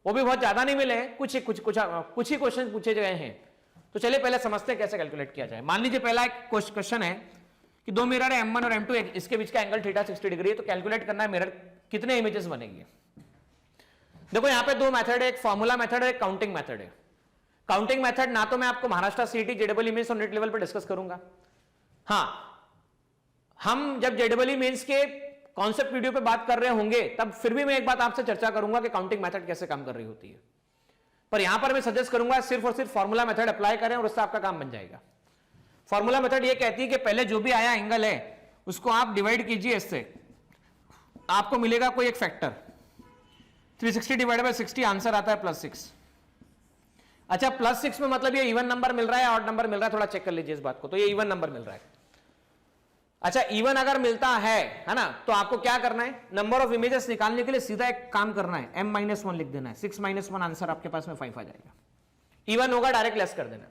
वो भी बहुत ज्यादा नहीं मिले हैं, कुछ ही क्वेश्चन पूछे गए हैं। तो चलिए पहले समझते हैं कैसे कैलकुलेट किया जाए। मान लीजिए पहला एक क्वेश्चन है कि दो मिरर है M1 और M2, इसके बीच का एंगल थीटा 60 डिग्री है, तो कैलकुलेट करना है मिरर कितने इमेजेस बनेंगे। देखो यहाँ पे दो मेथड है, एक फॉर्मूला मेथड है, एक काउंटिंग मेथड है। काउंटिंग मेथड ना तो मैं आपको महाराष्ट्र सीईटी जेडबल मेंस और नेट लेवल पर डिस्कस करूंगा, हाँ हम जब जेडबल मेंस के कॉन्सेप्ट वीडियो पे बात कर रहे होंगे तब फिर भी मैं एक बात आपसे चर्चा करूंगा कि काउंटिंग मेथड कैसे काम कर रही होती है, पर यहां पर मैं सजेस्ट करूंगा सिर्फ और सिर्फ फॉर्मूला मेथड अप्लाई करें और उससे आपका काम बन जाएगा। फॉर्मूला मेथड ये कहती है कि पहले जो भी आया एंगल है उसको आप डिवाइड कीजिए इससे, आपको मिलेगा कोई एक फैक्टर, 360 डिवाइड बाय 60 आंसर आता है +6। अच्छा +6 में मतलब ये इवन नंबर मिल रहा है ऑड नंबर मिल रहा है, थोड़ा चेक कर लीजिए इस बात को, तो ये इवन नंबर मिल रहा है। अच्छा इवन अगर मिलता है ना, तो आपको क्या करना है, नंबर ऑफ इमेजेस निकालने के लिए सीधा एक काम करना है, m-1 लिख देना है, 6-1 आंसर आपके पास में 5 आ जाएगा। इवन होगा डायरेक्ट लेस कर देना।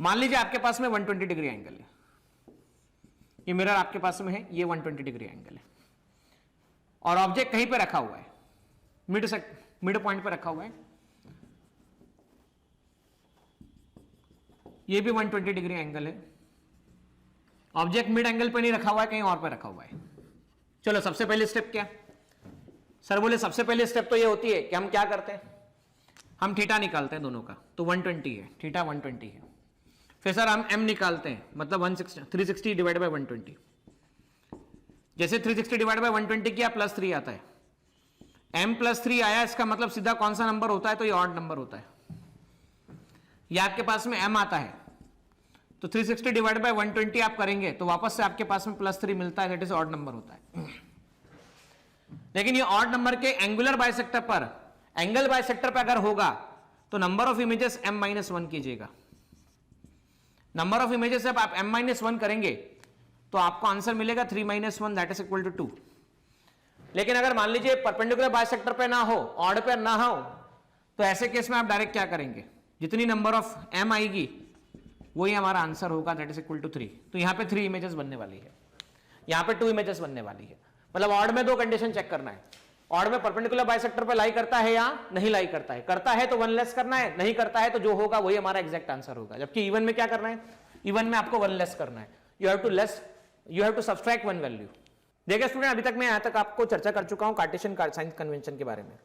मान लीजिए आपके पास में 120 डिग्री एंगल है, ये मिरर आपके पास में है, ये 120 डिग्री एंगल है, और ऑब्जेक्ट कहीं पे रखा हुआ है, मिड पॉइंट पे रखा हुआ है, ये भी 120 डिग्री एंगल है, ऑब्जेक्ट मिड एंगल पे नहीं रखा हुआ है, कहीं और पे रखा हुआ है। चलो सबसे पहले स्टेप क्या, सर बोले सबसे पहले स्टेप तो ये होती है कि हम क्या करते हैं, हम थीटा निकालते हैं दोनों का, तो 120 है, थीटा 120 है। फिर सर हम m निकालते हैं, मतलब 360 डिवाइड बाय 120। जैसे 360 डिवाइड बाय 120 किया +3 आता है, m+3 आया, इसका मतलब सीधा कौन सा नंबर होता है, तो ये ऑड नंबर होता है। ये आपके पास में m आता है, तो 360 डिवाइड बाय 120 आप करेंगे तो वापस से आपके पास में +3 मिलता है, दैट इज ऑड नंबर होता है। लेकिन ये ऑड नंबर के एंगुलर बाइसेक्टर पर, एंगल बाइसेक्टर पर अगर होगा तो नंबर ऑफ इमेजेस m-1 कीजिएगा। नंबर ऑफ इमेजेस जब आप m-1 करेंगे तो आपको आंसर मिलेगा 3-1 दैट इज इक्वल टू 2। लेकिन अगर मान लीजिए परपेंडिकुलर बाइसेक्टर पे ना हो, ऑड पे ना हो, तो ऐसे केस में आप डायरेक्ट क्या करेंगे, जितनी नंबर ऑफ m आएगी वही हमारा आंसर होगा, दैट इज इक्वल टू 3। तो यहां पे 3 इमेजेस बनने वाली है, यहां पे 2 इमेजेस बनने वाली है। मतलब ऑड में 2 कंडीशन चेक करना है, ऑड में परपेंडिकुलर बाइसेक्टर पे लाई करता है या नहीं लाई करता है, करता है तो 1 लेस करना है, नहीं करता है तो जो होगा वही हमारा एग्जैक्ट आंसर होगा। जबकि इवन में क्या करना है, इवन में आपको 1 लेस करना है, you have to subtract 1 value. देखिए स्टूडेंट, अभी तक मैं यहां तक आपको चर्चा कर चुका हूं कार्टेशियन साइन कन्वेंशन के बारे में।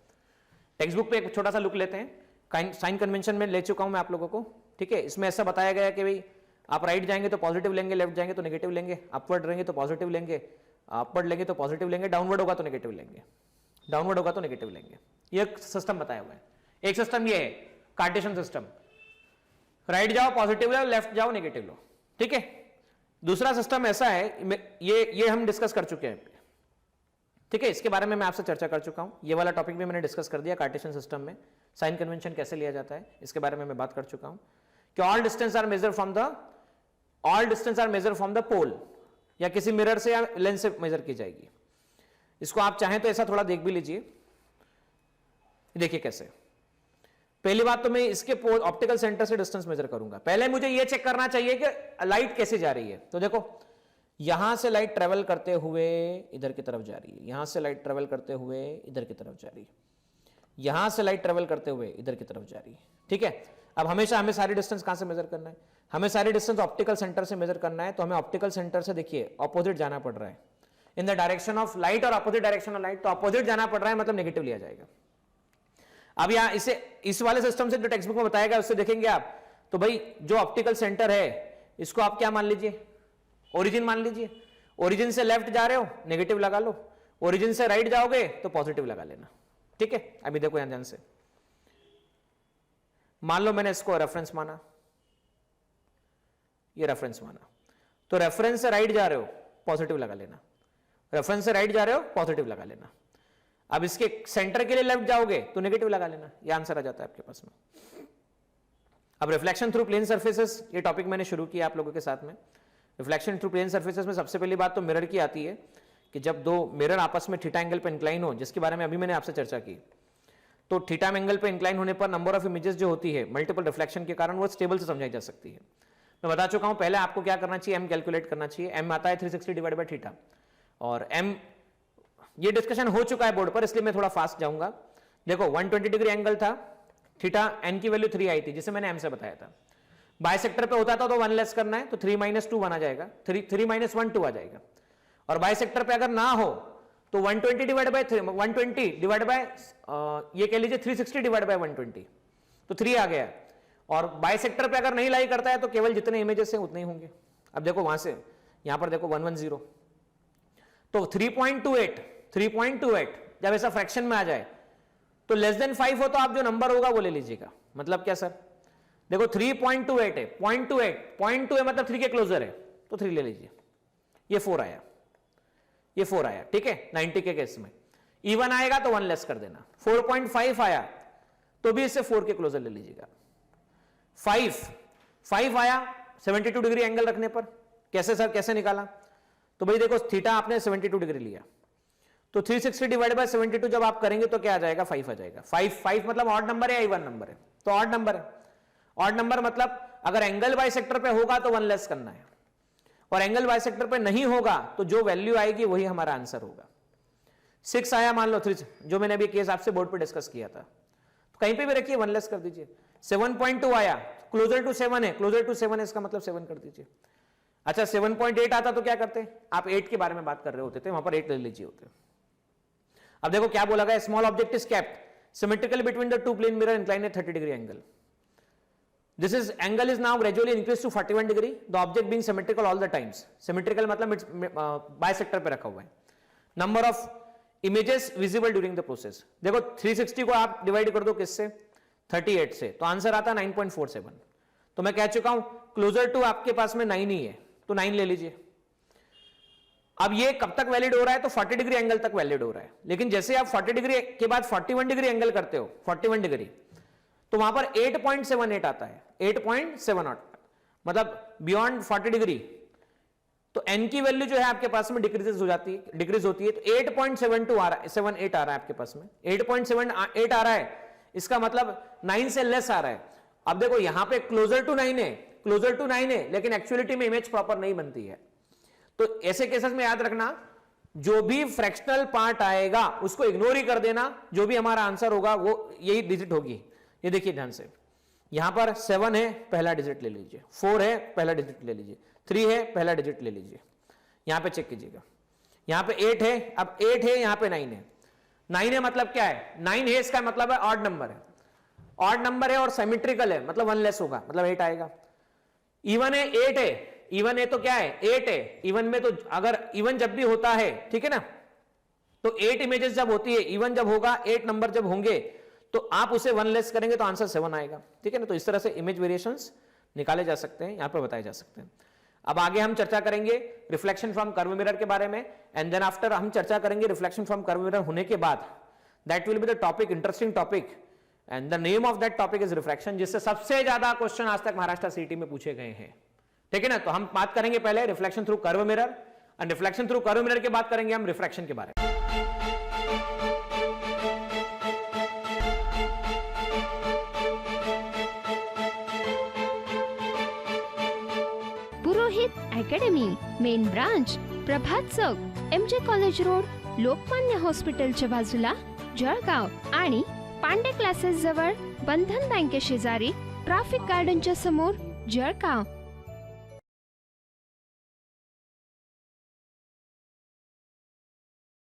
टेक्स्ट बुक पे एक छोटा सा लुक लेते हैं, साइन कन्वेंशन में ले चुका हूं मैं आप लोगों को, ठीक है। इसमें ऐसा बताया गया कि भाई आप राइट जाएंगे तो पॉजिटिव लेंगे, लेफ्ट जाएंगे तो नेगेटिव लेंगे, अपवर्ड रहेंगे तो पॉजिटिव लेंगे, अपवर्ड लेंगे तो पॉजिटिव लेंगे, डाउनवर्ड होगा तो नेगेटिव लेंगे, डाउनवर्ड होगा तो नेगेटिव लेंगे। ये सिस्टम बताया हुआ है। एक सिस्टम ये है कार्टेशियन सिस्टम, राइट जाओ पॉजिटिव लो, लेफ्ट जाओ नेगेटिव लो, ठीक है। दूसरा सिस्टम ऐसा है, ये हम डिस्कस कर चुके हैं, ठीक है। इसके बारे में मैं आपसे चर्चा कर चुका हूं, ये वाला टॉपिक भी मैंने डिस्कस कर दिया, कार्टेशियन सिस्टम में साइन कन्वेंशन कैसे लिया जाता है, इसके बारे में मैं बात कर चुका हूं कि all distance are measure from the pole, या किसी मिरर से या लेंस से मेजर की जाएगी। इसको आप चाहें तो ऐसा थोड़ा देख भी लीजिए, देखिए कैसे। पहली बात तो मैं इसके ऑप्टिकल सेंटर से डिस्टेंस मेजर करूंगा। पहले मुझे यह चेक करना चाहिए कि लाइट कैसे जा रही है। तो देखो यहां से लाइट ट्रेवल करते हुए इधर की तरफ जा रही है, यहां से लाइट ट्रेवल करते हुए इधर की तरफ जा रही है, यहां से लाइट ट्रेवल करते हुए इधर की तरफ जा रही है, ठीक है। अब हमेशा हमें सारी डिस्टेंस कहां से मेजर करना है, हमें सारी डिस्टेंस ऑप्टिकल सेंटर से मेजर करना है। तो हमें ऑप्टिकल सेंटर से देखिए ऑपोजिट जाना पड़ रहा है, इन द डायरेक्शन ऑफ लाइट और अपोजिट डायरेक्शन ऑफ लाइट, तो अपोजिट जाना पड़ रहा है मतलब नेगेटिव लिया जाएगा। अब यहां इसे इस वाले सिस्टम से जो टेक्स्ट बुक में बताया गया उससे देखेंगे आप, तो भाई जो ऑप्टिकल सेंटर है इसको आप क्या मान लीजिए, ओरिजिन मान लीजिए। ओरिजिन से लेफ्ट जा रहे हो नेगेटिव लगा लो, ओरिजिन से राइट जाओगे तो पॉजिटिव लगा लेना, ठीक है। अभी देखो यहां ध्यान से, मान लो मैंने इसको रेफरेंस माना, ये रेफरेंस माना, तो रेफरेंस से राइट जा रहे हो पॉजिटिव लगा लेना, रेफरेंस से राइट जा रहे हो पॉजिटिव लगा लेना। अब इसके सेंटर के लिए लेफ्ट जाओगे तो नेगेटिव लगा लेना, ये आंसर आ जाता है आपके पास में। अब रिफ्लेक्शन थ्रू प्लेन सर्फेसेस, ये टॉपिक मैंने शुरू किया आप लोगों के साथ में। रिफ्लेक्शन थ्रू प्लेन सर्फेसेस में सबसे पहली बात तो मिरर की आती है कि जब दो मिरर आपस में थीटा एंगल पे इंक्लाइन हो, जिसके बारे में अभी मैंने आपसे चर्चा की, तो थीटा एंगल पे इंक्लाइन होने पर नंबर ऑफ इमेजेस जो होती है मल्टीपल रिफ्लेक्शन के कारण वो स्टेबल से समझाई जा सकती है। मैं बता चुका हूं पहले आपको क्या करना चाहिए, एम कैलकुलेट करना चाहिए। एम आता है 360 डिवाइड बाय थीटा, और एम ये डिस्कशन हो चुका है बोर्ड पर, इसलिए मैं थोड़ा फास्ट जाऊंगा। देखो 120 डिग्री एंगल था, थीटा एन की वैल्यू 3 आई थी, जिसे मैंने एम से बताया था। बाइसेक्टर पे होता था तो 1 लेस करना है, तो 3 - 2 1 आ जाएगा, 3 - 1 2 आ जाएगा। और बाइसेक्टर पे अगर ना हो तो 120 डिवाइड बाय 120 डिवाइड बाय ये कह लीजिए 360 डिवाइड बाय 120, तो 3 आ गया। और बाइसेक्टर पे अगर नहीं लाई करता है तो केवल जितने इमेजेस हैं उतने ही होंगे। अब देखो वहां से यहां पर देखो 110, तो 3.28 जब ऐसा फ्रैक्शन में आ जाए तो लेस देन 5 हो तो आप जो नंबर होगा वो ले लीजिएगा। मतलब क्या सर, देखो 3.28 है, 0.2 है मतलब 3 के क्लोजर है, तो 3 ले लीजिए, ये 4 आया, ये 4 आया, ठीक है। 90 के केस में इवन आएगा तो 1 लेस कर देना। 4.5 आया तो भी इससे 4 के क्लोजर ले लीजिएगा। 5 आया 72 डिग्री एंगल रखने पर, कैसे सर कैसे निकाला, तो भाई देखो थीटा आपने 72 डिग्री लिया, तो 360 डिवाइड बाय 72 जब आप करेंगे तो क्या आ जाएगा, 5 आ जाएगा। 5 मतलब ऑड नंबर है या इवन नंबर है, तो ऑड नंबर है। ऑड नंबर मतलब अगर एंगल बाइसेक्टर पे होगा तो 1 लेस करना है, और एंगल बाइसेक्टर पे नहीं होगा तो जो वैल्यू आएगी वही हमारा आंसर होगा। 6 आया मान लो 3, जो मैंने अभी केस आपसे बोर्ड पे डिस्कस किया था, तो कहीं पे भी रखिए 1 लेस कर दीजिए। 7.2 आया, क्लोजर टू 7 है, क्लोजर टू 7 है इसका मतलब 7 कर दीजिए। अच्छा 7.8 आता तो क्या करते, आप 8 के बारे में बात कर रहे होते थे, वहां पर 8 ले लीजिए होते। अब देखो क्या बोला गया, small object is kept symmetrical between the two plane mirror inclined at 30 degree angle. This is angle is now gradually increased to 41 degree. The object being symmetrical all the times. Symmetrical मतलब it's bisector पे रखा हुआ है. Number of images visible during the process. देखो 360 को आप divide कर दो किससे, 38 से, तो आंसर आता है 9.47। तो मैं कह चुका हूं क्लोजर टू आपके पास में 9 ही है, तो 9 ले लीजिए। अब ये कब तक वैलिड हो रहा है, तो 40 डिग्री एंगल तक वैलिड हो रहा है। लेकिन जैसे आप 40 डिग्री के बाद 41 डिग्री एंगल करते हो, 41 डिग्री, तो वहां पर 8.78 आता है, 8.78 मतलब बियॉन्ड 40 डिग्री, तो n की वैल्यू जो है आपके पास में डिक्रीज होती है, तो 8.72 आ रहा है, 78 आ रहा है आपके पास में, 8.78 आ रहा है, इसका मतलब 9 से लेस आ रहा है। अब देखो यहां पे क्लोजर टू 9 है, क्लोजर टू 9 है, लेकिन एक्चुअलिटी में इमेज प्रॉपर नहीं बनती है। तो ऐसे केसेस में याद रखना, जो भी फ्रैक्शनल पार्ट आएगा उसको इग्नोर ही कर देना, जो भी हमारा आंसर होगा वो यही डिजिट होगी। ये देखिए ध्यान से, यहां पर 7 है, पहला डिजिट ले लीजिए, 4 है, पहला डिजिट ले लीजिए, 3 है, पहला डिजिट ले लीजिए, यहां पे चेक कीजिएगा, यहां पे 8 है, अब 8 है, यहां पे 9 है। 9 है मतलब क्या है, 9 है इसका मतलब है ऑड नंबर है, ऑड नंबर है और सिमेट्रिकल है, मतलब 1 लेस होगा, मतलब 8 आएगा। इवन है, 8 है, इवन है तो क्या है, 8 है। इवन में तो अगर इवन जब भी होता है, ठीक है ना, तो 8 इमेजेस जब होती है, इवन जब होगा, 8 नंबर जब होंगे, तो आप उसे 1 लेस करेंगे तो आंसर 7 आएगा, ठीक है ना। तो इस तरह से इमेज वेरिएशंस निकाले जा सकते हैं, यहां पर बताए जा सकते हैं। अब आगे हम चर्चा करेंगे रिफ्लेक्शन फ्रॉम कर्व मिरर के बारे में, एंड देन आफ्टर हम चर्चा करेंगे रिफ्लेक्शन फ्रॉम कर्व मिरर होने के बाद, that will be the topic, interesting topic, and the name of that topic is reflection, जिससे सबसे ज्यादा क्वेश्चन आज तक महाराष्ट्र सीटी में पूछे गए हैं, ठीक है ना। तो हम बात करेंगे पहले reflection through curve mirror, and reflection through curve mirror के बात करेंगे हम रिफ्रैक्शन के बारे में। पुरोहित अकॅडमी, मेन ब्रांच प्रभात चौक, MJ कॉलेज रोड, लोकमान्य हॉस्पिटलच्या बाजूला, जळगाव, आणि पांडे क्लासेस जवळ, बंधन बँके शेजारी, ट्रॅफिक गार्डनच्या समोर, जळगाव।